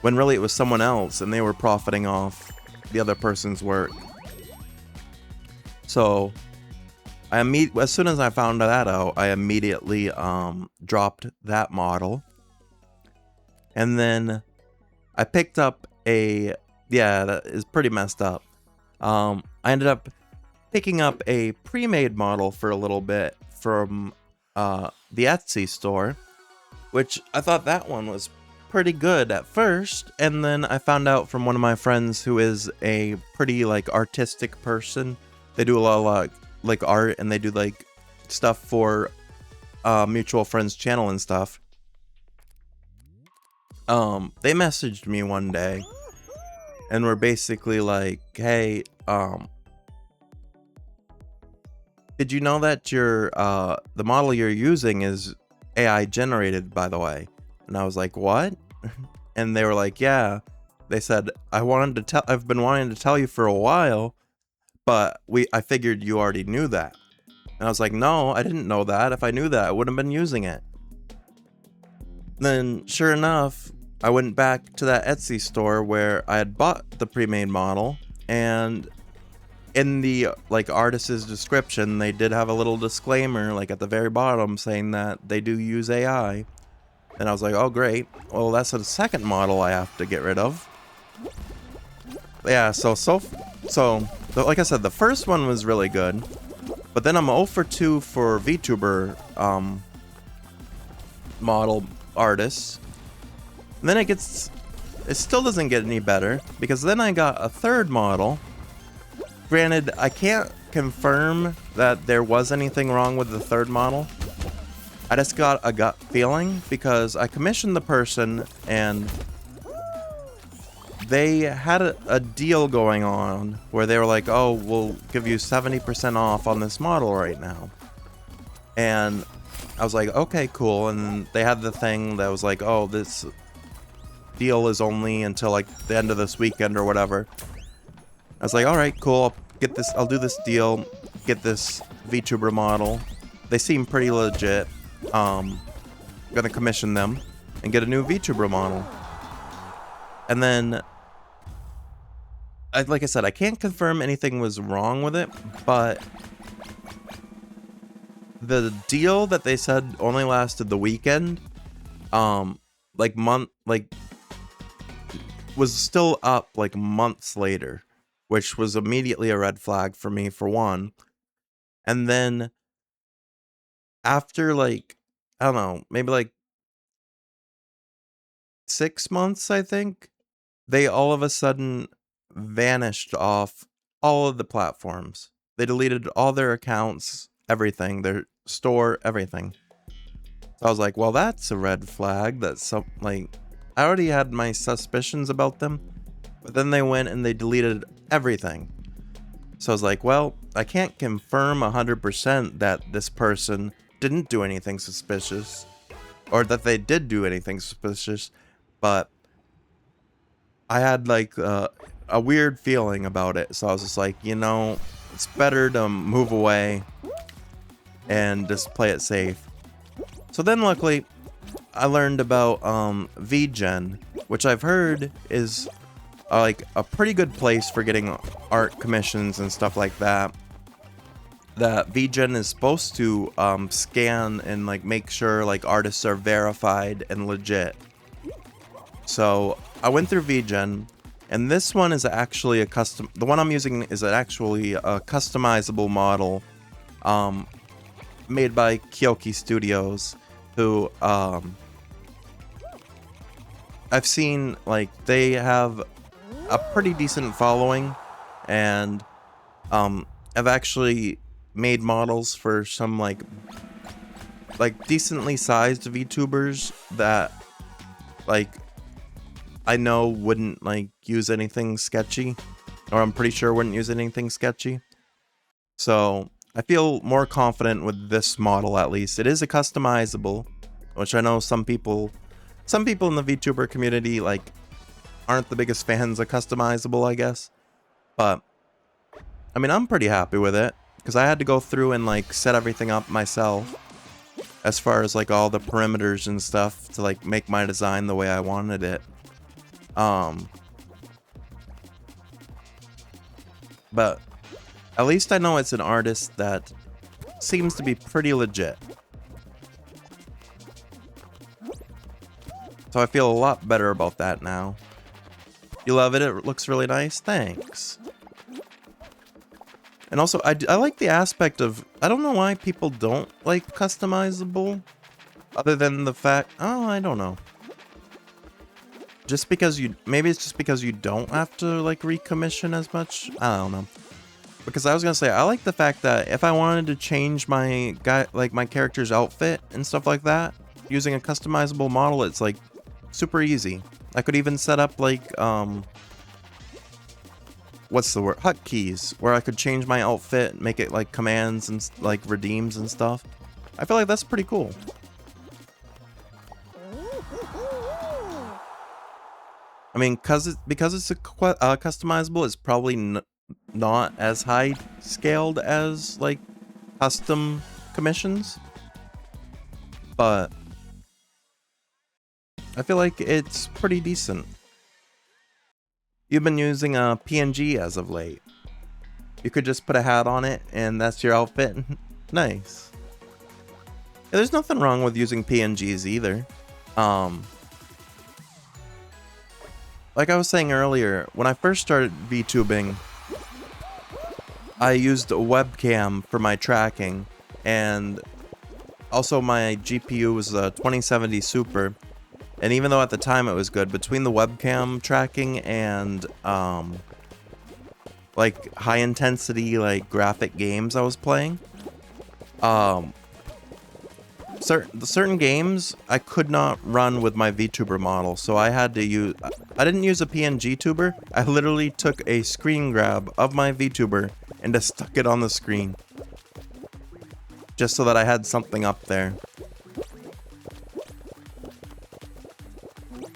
when really it was someone else and they were profiting off the other person's work. So as soon as I found that out, I immediately dropped that model And then I picked up a, yeah, that is pretty messed up. I ended up picking up a pre-made model for a little bit from the Etsy store, which I thought that one was pretty good at first, and then I found out from one of my friends who is a pretty like artistic person. They do a lot of like art, and they do like stuff for mutual friends channel and stuff. They messaged me one day and were basically like, hey, did you know that your the model you're using is AI generated, by the way? And I was like, what? And they were like, yeah. They said, I've been wanting to tell you for a while, but I figured you already knew that. And I was like, no, I didn't know that. If I knew that, I wouldn't have been using it. Then, sure enough, I went back to that Etsy store where I had bought the pre-made model, and in the like artist's description, they did have a little disclaimer like at the very bottom saying that they do use AI. And I was like, oh great, well that's the second model I have to get rid of. Yeah, so like I said, the first one was really good, but then I'm 0 for 2 for VTuber model artists. And then it still doesn't get any better, because then I got a third model. Granted, I can't confirm that there was anything wrong with the third model. I just got a gut feeling, because I commissioned the person and they had a deal going on where they were like, oh, we'll give you 70% off on this model right now. And I was like, okay, cool. And they had the thing that was like, oh, this deal is only until like the end of this weekend or whatever. I was like, all right, cool. I'll do this deal, get this VTuber model. They seem pretty legit. Gonna commission them and get a new VTuber model. And then, like I said, I can't confirm anything was wrong with it, but the deal that they said only lasted the weekend, was still up like months later, which was immediately a red flag for me, for one. And then after like, I don't know, maybe like 6 months, I think, they all of a sudden vanished off all of the platforms. They deleted all their accounts, everything, their store, everything. So I was like, well, that's a red flag. That's I already had my suspicions about them, but then they went and they deleted everything. So I was like, well, I can't confirm 100% that this person didn't do anything suspicious, or that they did do anything suspicious, but I had like a weird feeling about it. So I was just like, it's better to move away and just play it safe. So then luckily I learned about VGen, which I've heard is like a pretty good place for getting art commissions and stuff like that. That VGen is supposed to scan and like make sure like artists are verified and legit. So I went through VGen, and this one is actually the one I'm using is actually a customizable model made by Kyoki Studios, who I've seen like they have a pretty decent following, and I've actually made models for some like decently sized VTubers that like I know wouldn't like use anything sketchy, or I'm pretty sure wouldn't use anything sketchy. So I feel more confident with this model, at least. It is a customizable, which I know some people in the VTuber community like aren't the biggest fans of customizable, I guess. But I mean, I'm pretty happy with it, because I had to go through and like set everything up myself, as far as like all the perimeters and stuff, to like make my design the way I wanted it. But at least I know it's an artist that seems to be pretty legit. So So I feel a lot better about that now. You love it? It looks really nice? Thanks. And also, I like the aspect of... I don't know why people don't like customizable. Other than the fact... Oh, I don't know. Just because you... Maybe it's just because you don't have to, like, recommission as much? I don't know. Because I was gonna say, I like the fact that if I wanted to change my my character's outfit and stuff like that, using a customizable model, it's, like, super easy. I could even set up, like, what's the word? Hotkeys, where I could change my outfit, make it like commands and like redeems and stuff. I feel like that's pretty cool. I mean, because it's customizable, it's probably not as high scaled as like custom commissions, but I feel like it's pretty decent. You've been using a PNG as of late. You could just put a hat on it and that's your outfit. Nice. Yeah, there's nothing wrong with using PNGs either. Like I was saying earlier, when I first started VTubing, I used a webcam for my tracking, and also my GPU was a 2070 Super. And even though at the time it was good, between the webcam tracking and, like, high-intensity, like, graphic games I was playing, certain games I could not run with my VTuber model, so I had to use... I didn't use a PNG tuber, I literally took a screen grab of my VTuber and just stuck it on the screen. Just so that I had something up there.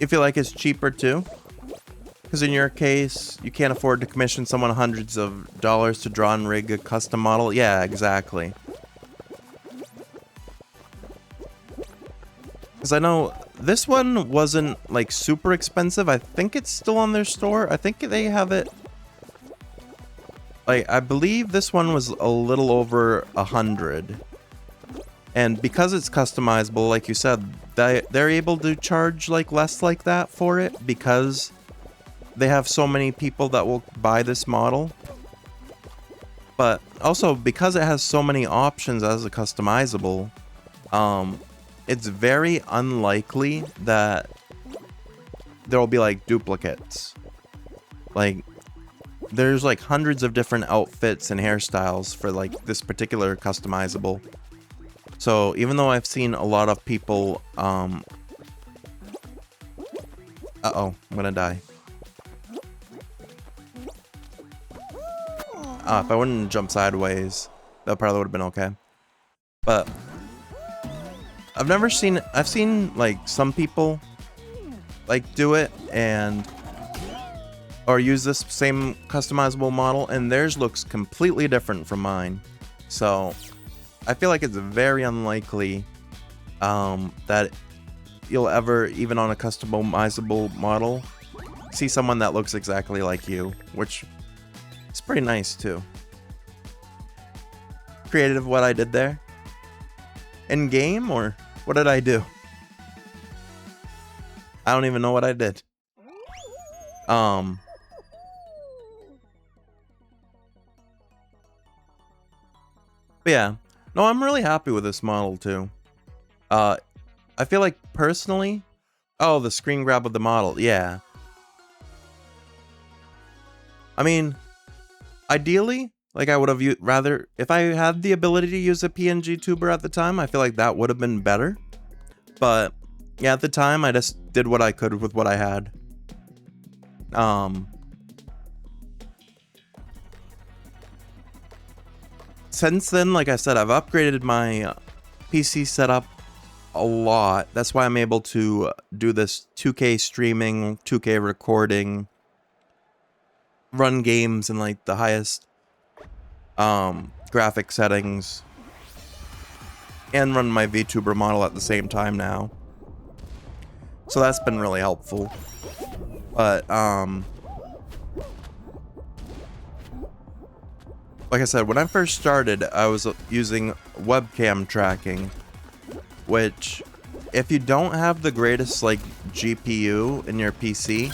You feel like it's cheaper too? Because in your case, you can't afford to commission someone hundreds of dollars to draw and rig a custom model? Yeah, exactly. Because I know this one wasn't like super expensive. I think it's still on their store. I think they have it... Like, I believe this one was a little over 100. And because it's customizable, like you said, they're able to charge like less like that for it because they have so many people that will buy this model. But also because it has so many options as a customizable, it's very unlikely that there will be like duplicates. Like, there's like hundreds of different outfits and hairstyles for like this particular customizable. So even though I've seen a lot of people, uh-oh, I'm gonna die. If I wouldn't jump sideways, that probably would have been okay. But I've seen like some people like do it or use this same customizable model, and theirs looks completely different from mine. So I feel like it's very unlikely that you'll ever, even on a customizable model, see someone that looks exactly like you, which is pretty nice too. Creative what I did there? In game, or what did I do? I don't even know what I did. But yeah. No, I'm really happy with this model too. I feel like personally... Oh, the screen grab of the model, yeah. I mean, ideally, like I would have rather... If I had the ability to use a PNG tuber at the time, I feel like that would have been better. But yeah, at the time, I just did what I could with what I had. Since then, like I said, I've upgraded my PC setup a lot. That's why I'm able to do this 2K streaming, 2K recording, run games in like the highest graphic settings, and run my VTuber model at the same time now. So that's been really helpful. But like I said, when I first started, I was using webcam tracking, which if you don't have the greatest like GPU in your PC,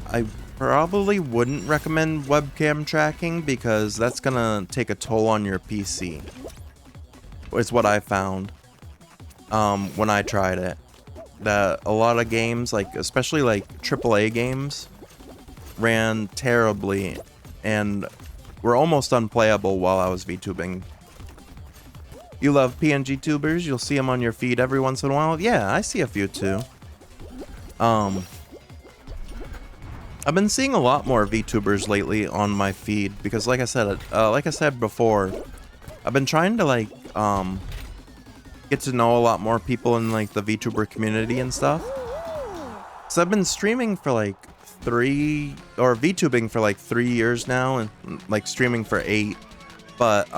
I probably wouldn't recommend webcam tracking because that's gonna take a toll on your PC. Is what I found when I tried it. That a lot of games, like especially like AAA games, ran terribly and were almost unplayable while I was VTubing. You love PNG tubers? You'll see them on your feed every once in a while. Yeah, I see a few too. I've been seeing a lot more VTubers lately on my feed because, like I said before, I've been trying to like get to know a lot more people in like the VTuber community and stuff. So I've been streaming for like VTubing for like 3 years now, and like streaming for 8. But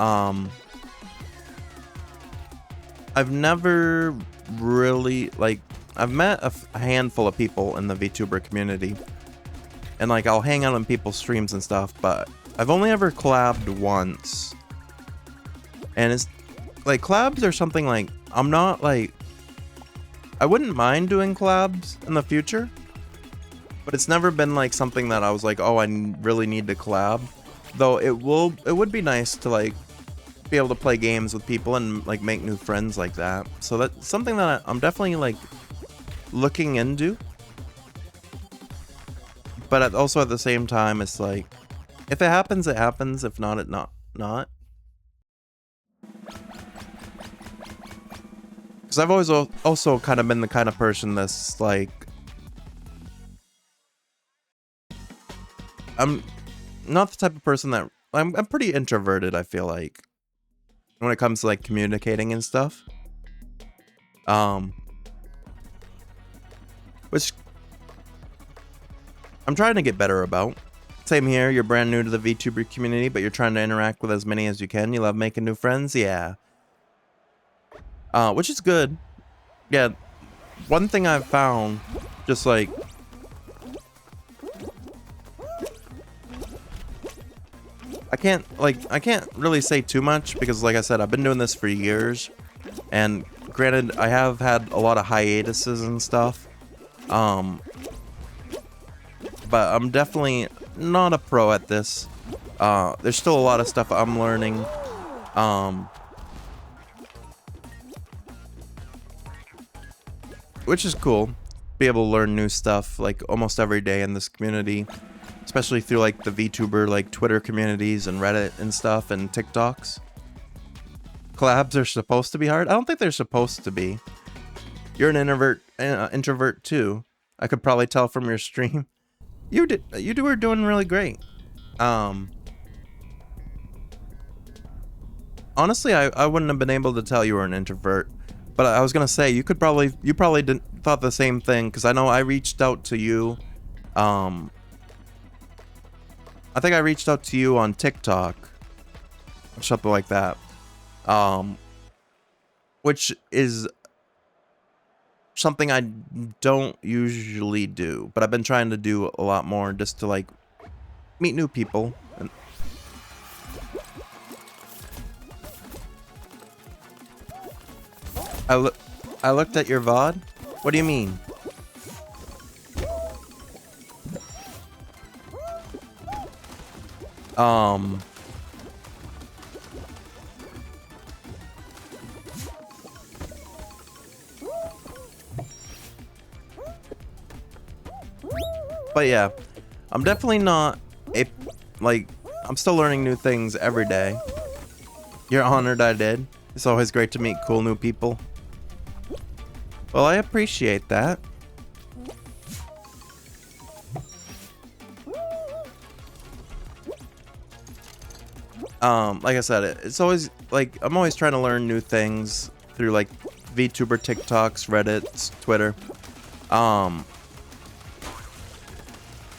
I've never really like I've met a handful of people in the VTuber community, and like I'll hang out on people's streams and stuff. But I've only ever collabed once, and it's like collabs are something like I'm not like I wouldn't mind doing collabs in the future, but it's never been like something that I was like, oh, I really need to collab. Though it would be nice to like be able to play games with people and like make new friends like that. So that's something that I'm definitely like looking into. But also at the same time, it's like if it happens, it happens. If not, it not. Because I've always also kind of been the kind of person that's like, I'm not the type of person that I'm pretty introverted, I feel like, when it comes to like communicating and stuff. Which I'm trying to get better about. Same here, you're brand new to the VTuber community, but you're trying to interact with as many as you can. You love making new friends, yeah. Which is good. Yeah, one thing I've found, just like, I can't really say too much because, like I said, I've been doing this for years, and granted, I have had a lot of hiatuses and stuff, but I'm definitely not a pro at this. There's still a lot of stuff I'm learning, which is cool. Be able to learn new stuff like almost every day in this community, especially through like the VTuber like Twitter communities and Reddit and stuff and TikToks. Collabs are supposed to be hard? I don't think they're supposed to be. You're an introvert too. I could probably tell from your stream. You were doing really great. Honestly, I wouldn't have been able to tell you were an introvert. But I was gonna say you probably didn't thought the same thing, because I know I reached out to you. I think I reached out to you on TikTok, or something like that. Which is something I don't usually do, but I've been trying to do a lot more just to like meet new people. And I looked at your VOD. What do you mean? But yeah, I'm definitely not I'm still learning new things every day. You're honored I did. It's always great to meet cool new people. Well, I appreciate that. Like I said, it's always like I'm always trying to learn new things through like VTuber TikToks, Reddit, Twitter.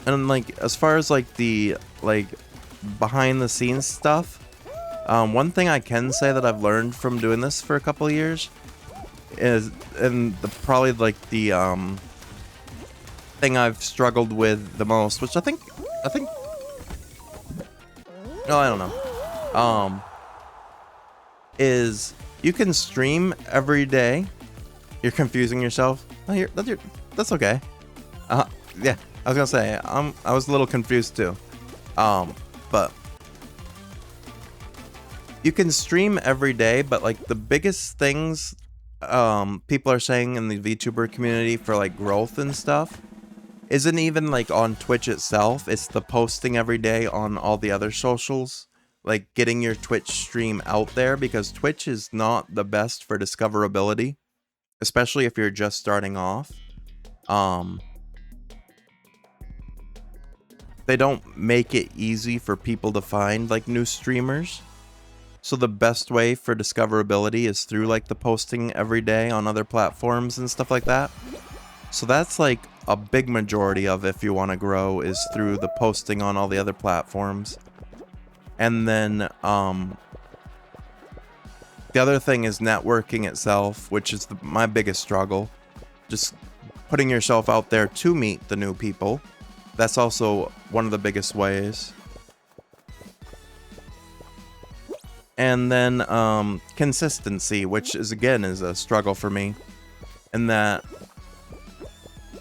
And like as far as like the behind the scenes stuff, one thing I can say that I've learned from doing this for a couple of years is, and probably like the thing I've struggled with the most, which I think no, I don't know, is you can stream every day. You're confusing yourself? Oh, that's okay. Yeah, I was gonna say, I was a little confused too. But you can stream every day, but like the biggest things people are saying in the VTuber community for like growth and stuff isn't even like on Twitch itself. It's the posting every day on all the other socials, like getting your Twitch stream out there, because Twitch is not the best for discoverability, especially if you're just starting off. They don't make it easy for people to find like new streamers. So the best way for discoverability is through like the posting every day on other platforms and stuff like that. So that's like a big majority of if you want to grow is through the posting on all the other platforms. And then the other thing is networking itself, which is my biggest struggle. Just putting yourself out there to meet the new people. That's also one of the biggest ways. And then consistency, which is again is a struggle for me. And that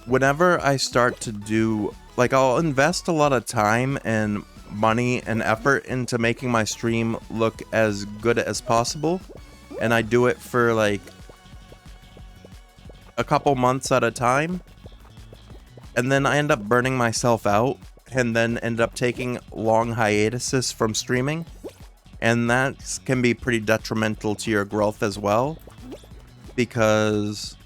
whenever I start to do, like, I'll invest a lot of time and money and effort into making my stream look as good as possible. And I do it for like a couple months at a time. And then I end up burning myself out and then end up taking long hiatuses from streaming. And that can be pretty detrimental to your growth as well, because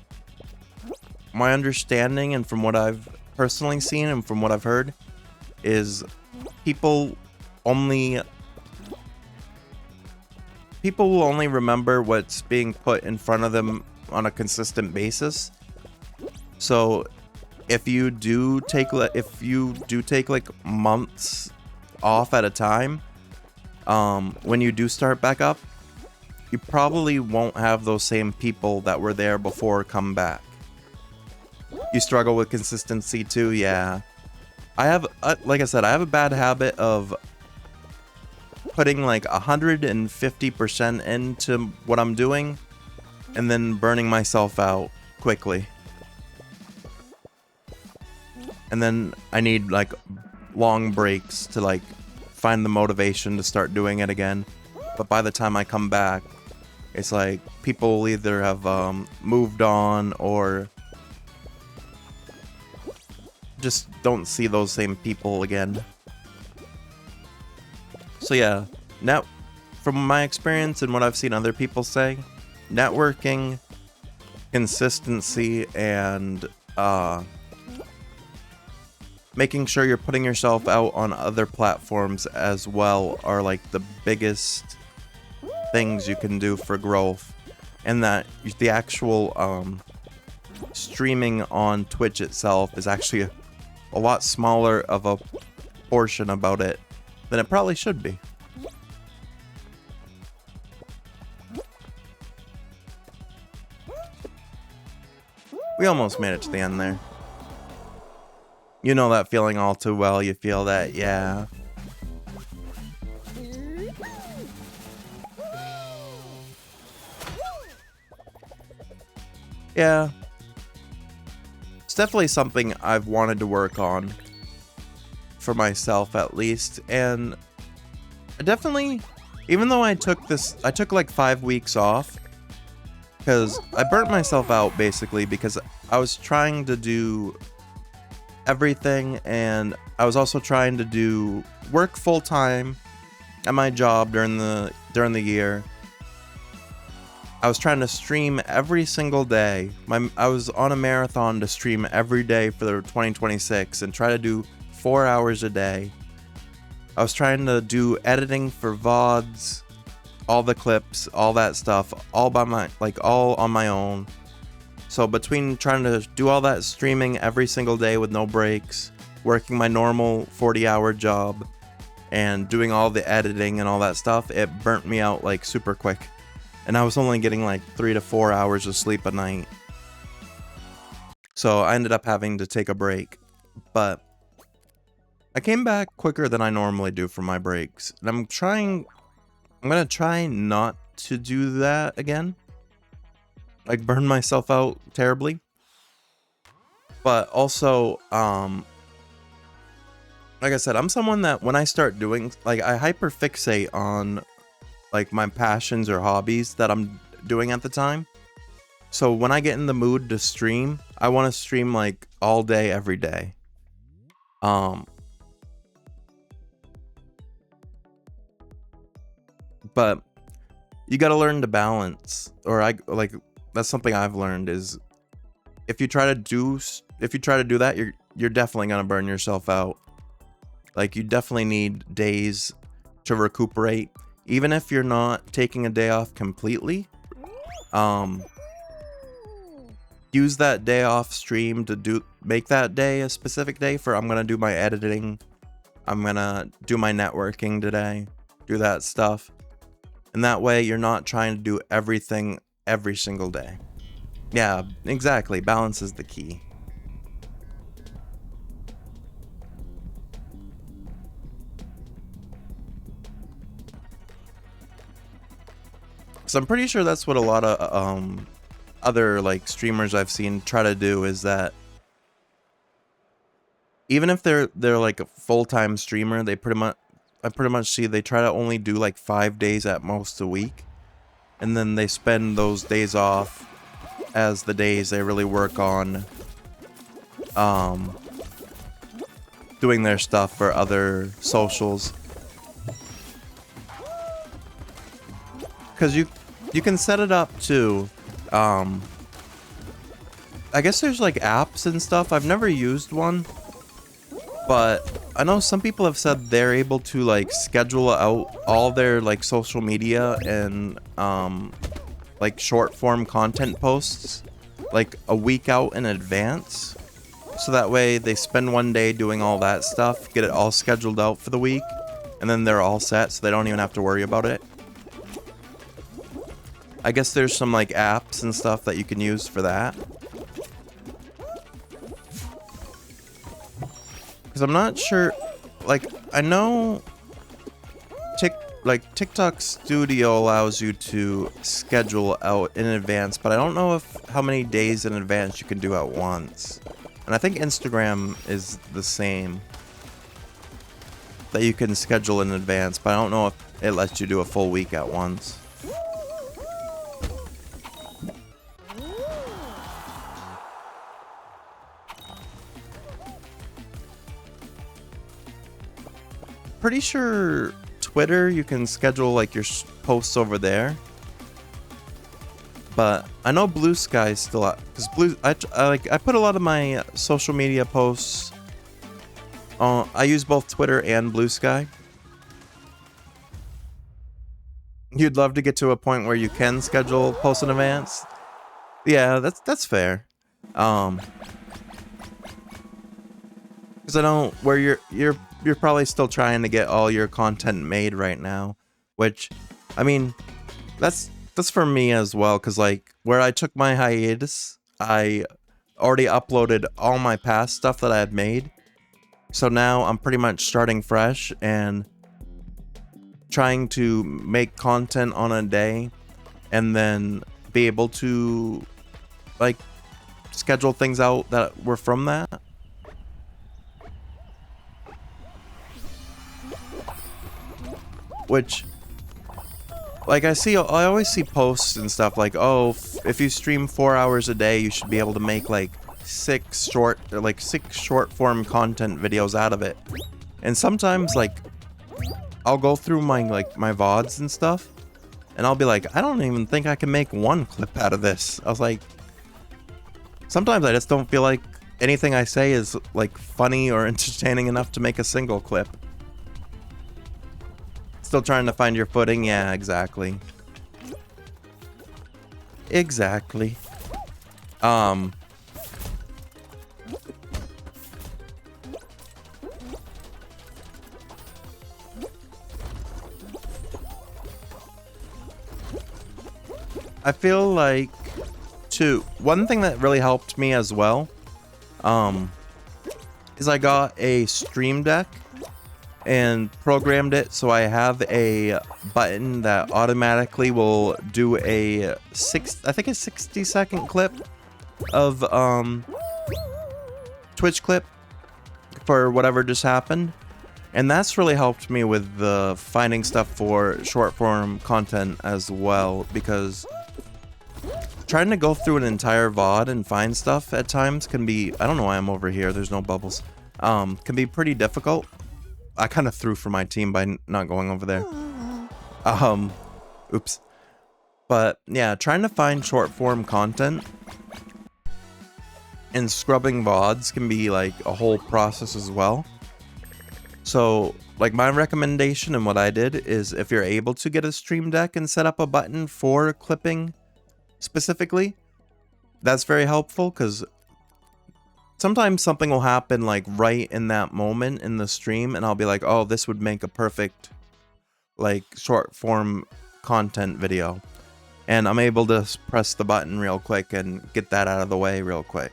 my understanding and from what I've personally seen and from what I've heard is people will only remember what's being put in front of them on a consistent basis. So if you do take like months off at a time, when you do start back up, you probably won't have those same people that were there before come back. You struggle with consistency too, yeah. I have, like I said, I have a bad habit of putting like 150% into what I'm doing and then burning myself out quickly. And then I need like long breaks to like find the motivation to start doing it again. But by the time I come back, it's like people will either have moved on or just don't see those same people again. So yeah, now from my experience and what I've seen other people say, networking, consistency, and making sure you're putting yourself out on other platforms as well are like the biggest things you can do for growth. And that the actual streaming on Twitch itself is actually a lot smaller of a portion about it than it probably should be. We almost made it to the end there. You know that feeling all too well. You feel that, yeah. Yeah. It's definitely something I've wanted to work on. For myself, at least. And I definitely, even though I took like 5 weeks off. Because I burnt myself out, basically, because I was trying to do everything, and I was also trying to do work full-time at my job during the year. I was trying to stream every single day. I was on a marathon to stream every day for the 2026 and try to do 4 hours a day. I was trying to do editing for VODs, all the clips, all that stuff, all on my own. So between trying to do all that streaming every single day with no breaks, working my normal 40-hour job, and doing all the editing and all that stuff, it burnt me out like super quick. And I was only getting like 3 to 4 hours of sleep a night. So I ended up having to take a break. But I came back quicker than I normally do for my breaks. And I'm going to try not to do that again. like burn myself out terribly. But also, like I said, I'm someone that when I start doing, like, I hyperfixate on like my passions or hobbies that I'm doing at the time. So when I get in the mood to stream, I want to stream like all day, every day. But you got to learn to balance, or that's something I've learned is if you try to do that, you're definitely going to burn yourself out. Like, you definitely need days to recuperate, even if you're not taking a day off completely. Use that day off stream to make that day a specific day for I'm gonna do my editing, I'm gonna do my networking today, do that stuff. And that way you're not trying to do everything every single day. Yeah, exactly. Balance is the key. So I'm pretty sure that's what a lot of other like streamers I've seen try to do, is that even if they're like a full-time streamer, I pretty much see they try to only do like 5 days at most a week, and then they spend those days off as the days they really work on doing their stuff for other socials. Because you can set it up to I guess there's like apps and stuff. I've never used one, but I know some people have said they're able to like schedule out all their like social media and like short form content posts like a week out in advance. So that way they spend one day doing all that stuff, get it all scheduled out for the week, and then they're all set so they don't even have to worry about it. I guess there's some like apps and stuff that you can use for that. Because I'm not sure, like, I know TikTok Studio allows you to schedule out in advance, but I don't know how many days in advance you can do at once. And I think Instagram is the same, that you can schedule in advance, but I don't know if it lets you do a full week at once. Pretty sure Twitter, you can schedule like your posts over there, but I know Blue Sky is still out, because I put a lot of my social media posts I use both Twitter and Blue Sky. You'd love to get to a point where you can schedule posts in advance. Yeah, that's fair. Because I know where you're probably still trying to get all your content made right now, which, I mean, that's for me as well, because like where I took my hiatus, I already uploaded all my past stuff that I had made, so now I'm pretty much starting fresh and trying to make content on a day and then be able to like schedule things out that were from that. Which, like, I always see posts and stuff like, oh, if you stream 4 hours a day, you should be able to make like 6 short form content videos out of it. And sometimes, like, I'll go through my VODs and stuff, and I'll be like, I don't even think I can make one clip out of this. I was like, sometimes I just don't feel like anything I say is like funny or entertaining enough to make a single clip. Still trying to find your footing? Yeah, exactly. Exactly. I feel like, too, one thing that really helped me as well, is I got a Stream Deck. and programmed it so I have a button that automatically will do a 60-second clip of Twitch clip for whatever just happened. And that's really helped me with the finding stuff for short form content as well, because trying to go through an entire VOD and find stuff at times can be, I don't know why I'm over here, there's no bubbles, can be pretty difficult. I kind of threw for my team by not going over there. Oops. But yeah, trying to find short form content and scrubbing VODs can be like a whole process as well. So like my recommendation and what I did is, if you're able to get a stream deck and set up a button for clipping specifically, that's very helpful, because sometimes something will happen like right in that moment in the stream and I'll be like, oh, this would make a perfect like short form content video, and I'm able to press the button real quick and get that out of the way real quick.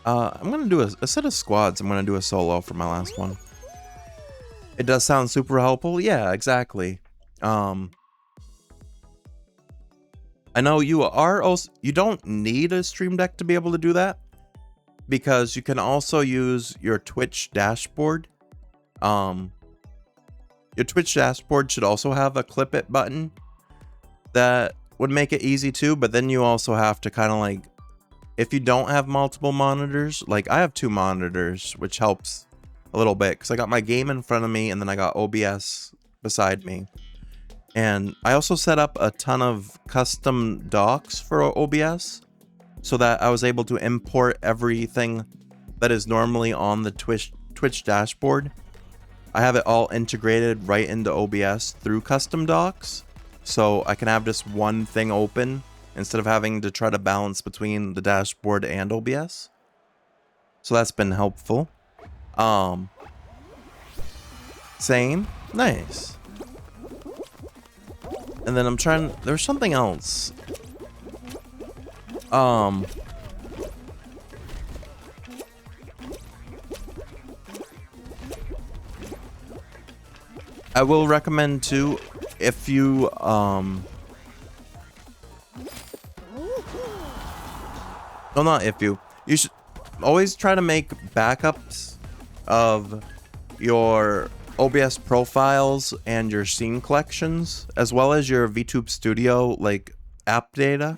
I'm gonna do a set of squads. I'm gonna do a solo for my last one. It does sound super helpful. Yeah, exactly. I know you don't need a stream deck to be able to do that, because you can also use your Twitch dashboard. Your Twitch dashboard should also have a clip it button that would make it easy too, but then you also have to kind of like, if you don't have multiple monitors, like I have 2 monitors, which helps a little bit, because I got my game in front of me and then I got OBS beside me. And I also set up a ton of custom docks for OBS so that I was able to import everything that is normally on the Twitch dashboard. I have it all integrated right into OBS through custom docks, so I can have just one thing open instead of having to try to balance between the dashboard and OBS. So that's been helpful. Same. Nice. And then I'm trying, there's something else. I will recommend too, if you well, not if you should always try to make backups of your OBS profiles and your scene collections, as well as your VTube Studio like app data,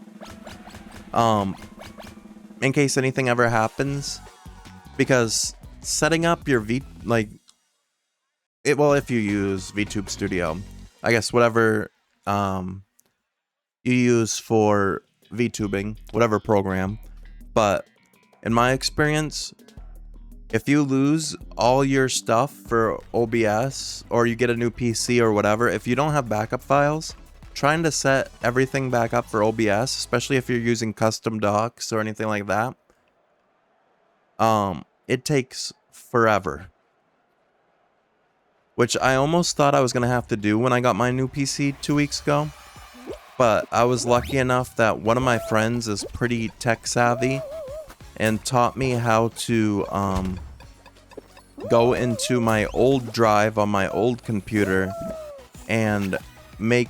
in case anything ever happens. Because setting up your if you use VTube Studio, I guess whatever you use for VTubing, whatever program. But in my experience, if you lose all your stuff for OBS, or you get a new PC or whatever, if you don't have backup files, trying to set everything back up for OBS, especially if you're using custom docks or anything like that, it takes forever. Which I almost thought I was going to have to do when I got my new PC 2 weeks ago. But I was lucky enough that one of my friends is pretty tech savvy and taught me how to go into my old drive on my old computer and make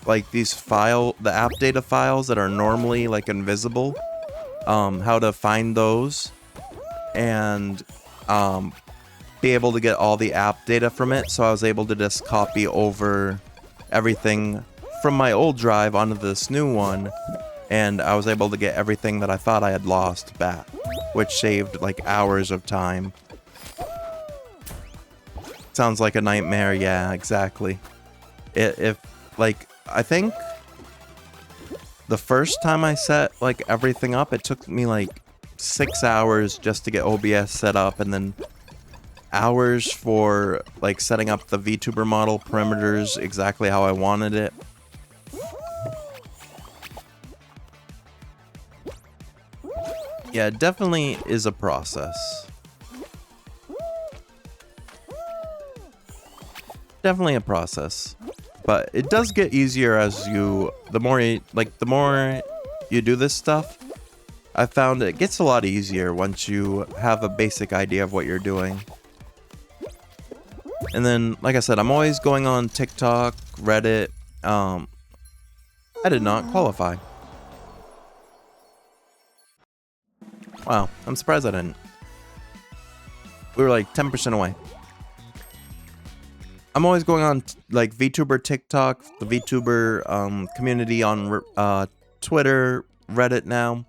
like these the app data files that are normally like invisible, how to find those and be able to get all the app data from it. So I was able to just copy over everything from my old drive onto this new one, and I was able to get everything that I thought I had lost back, which saved like hours of time. Sounds like a nightmare. Yeah, exactly. I think the first time I set like everything up, it took me like 6 hours just to get OBS set up, and then hours for like setting up the VTuber model perimeters exactly how I wanted it. Yeah, it definitely is a process. Definitely a process. But it does get easier as the more you do this stuff, I found it gets a lot easier once you have a basic idea of what you're doing. And then, like I said, I'm always going on TikTok, Reddit. I did not qualify. Wow, I'm surprised I didn't. We were like 10% away. I'm always going on like VTuber TikTok, the VTuber community on Twitter, Reddit now,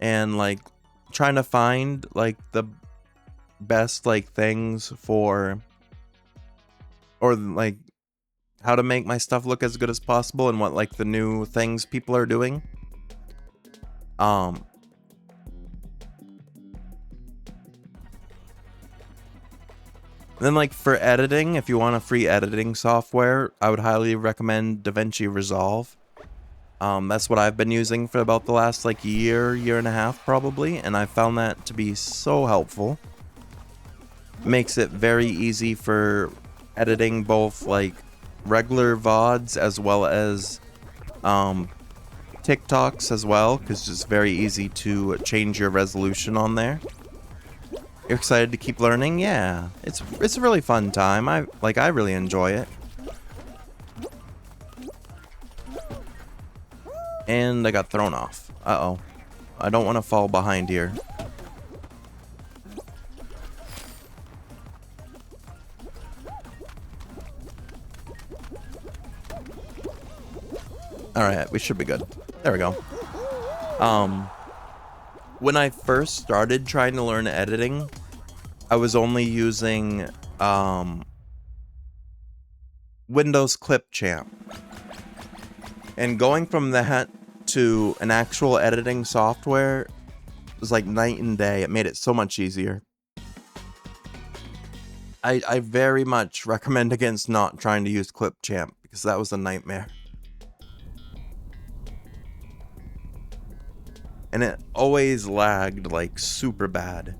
and like trying to find like the best like things for, or like how to make my stuff look as good as possible and what like the new things people are doing. Then like for editing, if you want a free editing software, I would highly recommend DaVinci Resolve. That's what I've been using for about the last like year and a half probably, and I found that to be so helpful. Makes it very easy for editing both like regular VODs as well as TikToks as well, because it's very easy to change your resolution on there. You're excited to keep learning? Yeah, it's a really fun time. I really enjoy it. And I got thrown off. Uh-oh. I don't want to fall behind here. Alright, we should be good. There we go. When I first started trying to learn editing, I was only using Windows Clipchamp. And going from that to an actual editing software was like night and day. It made it so much easier. I very much recommend against not trying to use Clipchamp because that was a nightmare. And it always lagged like super bad.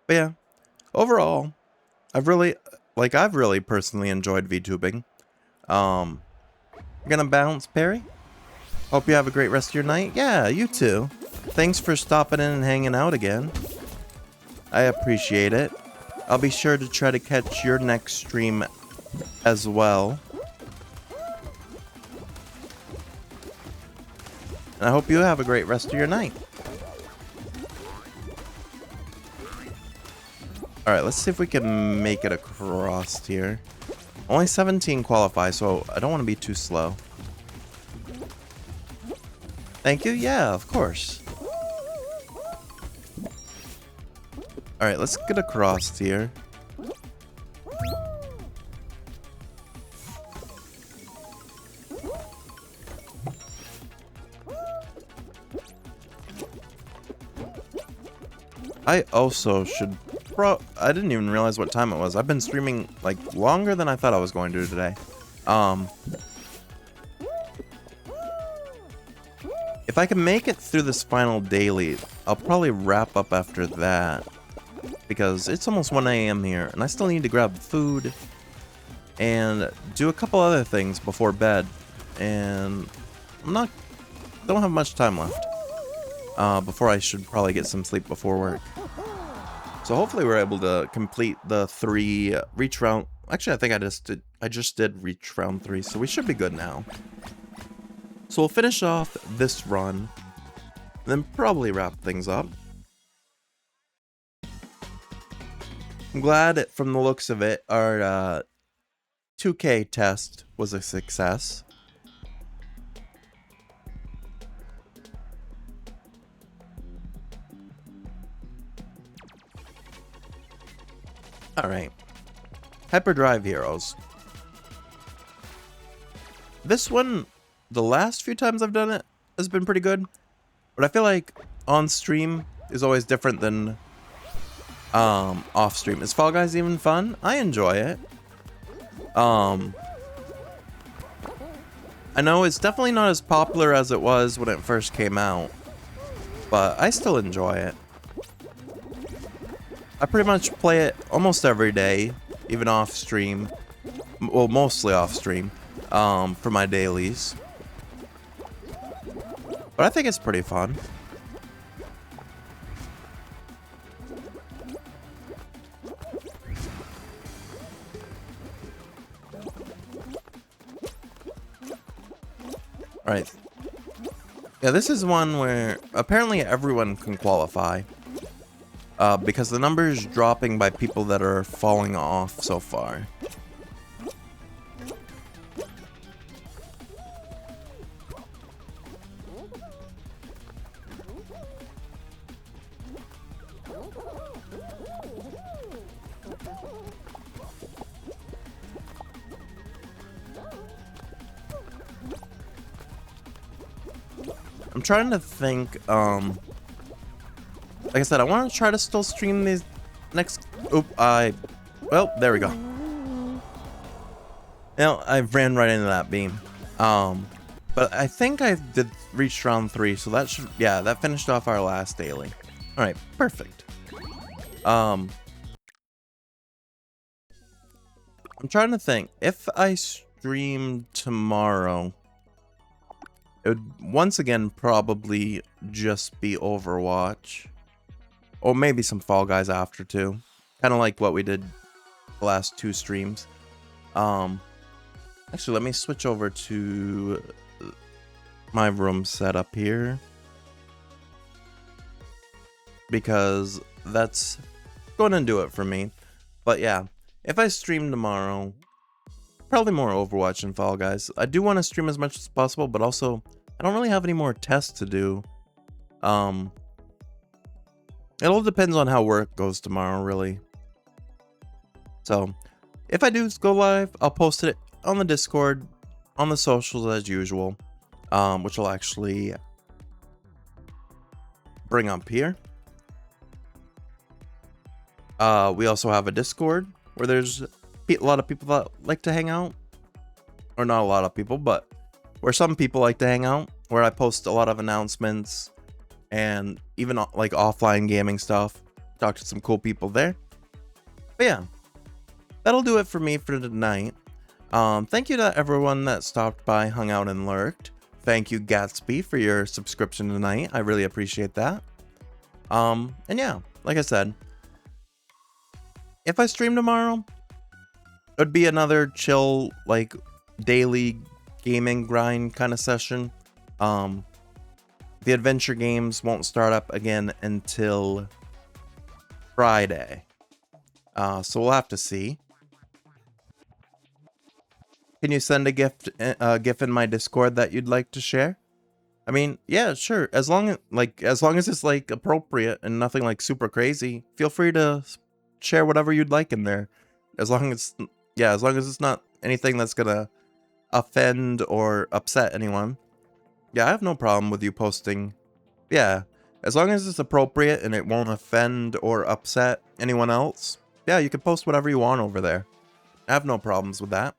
But yeah, overall, I've really personally enjoyed VTubing. You're gonna bounce, Perry? Hope you have a great rest of your night. Yeah, you too. Thanks for stopping in and hanging out again. I appreciate it. I'll be sure to try to catch your next stream as well. And I hope you have a great rest of your night. Alright, let's see if we can make it across here. Only 17 qualify, so I don't want to be too slow. Thank you? Yeah, of course. Alright, let's get across here. I also should... I didn't even realize what time it was. I've been streaming, like, longer than I thought I was going to today. If I can make it through this final daily, I'll probably wrap up after that. Because it's almost 1 AM here, and I still need to grab food and do a couple other things before bed. And don't have much time left. Before I should probably get some sleep before work. So hopefully we're able to complete the 3 reach round. Actually, I think I just did reach round 3, so we should be good now. So we'll finish off this run, then probably wrap things up. I'm glad from the looks of it, our 2K test was a success. Alright. Hyperdrive Heroes. This one, the last few times I've done it, has been pretty good. But I feel like on stream is always different than off stream. Is Fall Guys even fun? I enjoy it. I know it's definitely not as popular as it was when it first came out. but I still enjoy it. I pretty much play it almost every day, even off stream. Well, mostly off stream, for my dailies. But I think it's pretty fun. Alright. Yeah, this is one where apparently everyone can qualify. Because the number is dropping by people that are falling off so far. I'm trying to think, like I said, I want to try to still stream these next, well, there we go. Now, I ran right into that beam. But I think I did reach round 3, so that should, yeah, that finished off our last daily. Alright, perfect. I'm trying to think, if I stream tomorrow, it would once again probably just be Overwatch. Or maybe some Fall Guys after too. Kind of like what we did the last 2 streams. Actually, let me switch over to my room setup here. Because that's going to do it for me. But yeah, if I stream tomorrow, probably more Overwatch and Fall Guys. I do want to stream as much as possible, but also I don't really have any more tests to do. It all depends on how work goes tomorrow, really. So, if I do go live, I'll post it on the Discord, on the socials as usual, which I'll actually bring up here. We also have a Discord where there's a lot of people that like to hang out. Or not a lot of people, but where some people like to hang out. Where I post a lot of announcements and even like offline gaming stuff. Talk to some cool people there. But yeah, that'll do it for me for tonight. Thank you to everyone that stopped by, hung out, and lurked. Thank you, Gatsby, for your subscription tonight. I really appreciate that. And yeah, like I said, if I stream tomorrow, it would be another chill, like, daily gaming grind kind of session. The adventure games won't start up again until Friday. So we'll have to see. Can you send a GIF in my Discord that you'd like to share? I mean, yeah, sure. As long as it's like appropriate and nothing like super crazy, feel free to share whatever you'd like in there. As long as it's not anything that's gonna offend or upset anyone. Yeah, I have no problem with you posting. Yeah, as long as it's appropriate and it won't offend or upset anyone else. Yeah, you can post whatever you want over there. I have no problems with that.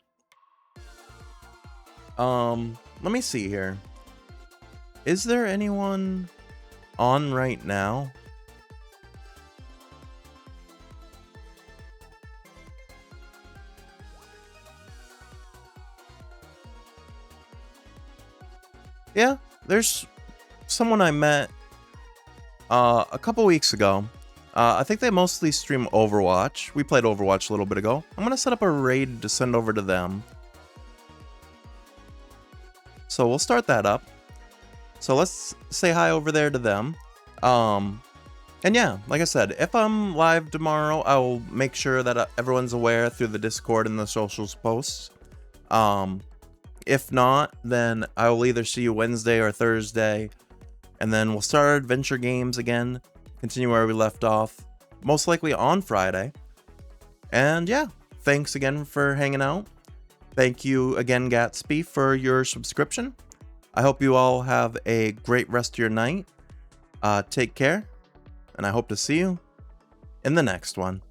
Let me see here. Is there anyone on right now? Yeah, there's someone I met a couple weeks ago. I think they mostly stream Overwatch. We played Overwatch a little bit ago. I'm gonna set up a raid to send over to them. So we'll start that up. So let's say hi over there to them. And yeah, like I said, if I'm live tomorrow, I will make sure that everyone's aware through the Discord and the socials posts. If not, then I will either see you Wednesday or Thursday. And then we'll start our adventure games again. Continue where we left off. Most likely on Friday. And yeah, thanks again for hanging out. Thank you again, Gatsby, for your subscription. I hope you all have a great rest of your night. Take care. And I hope to see you in the next one.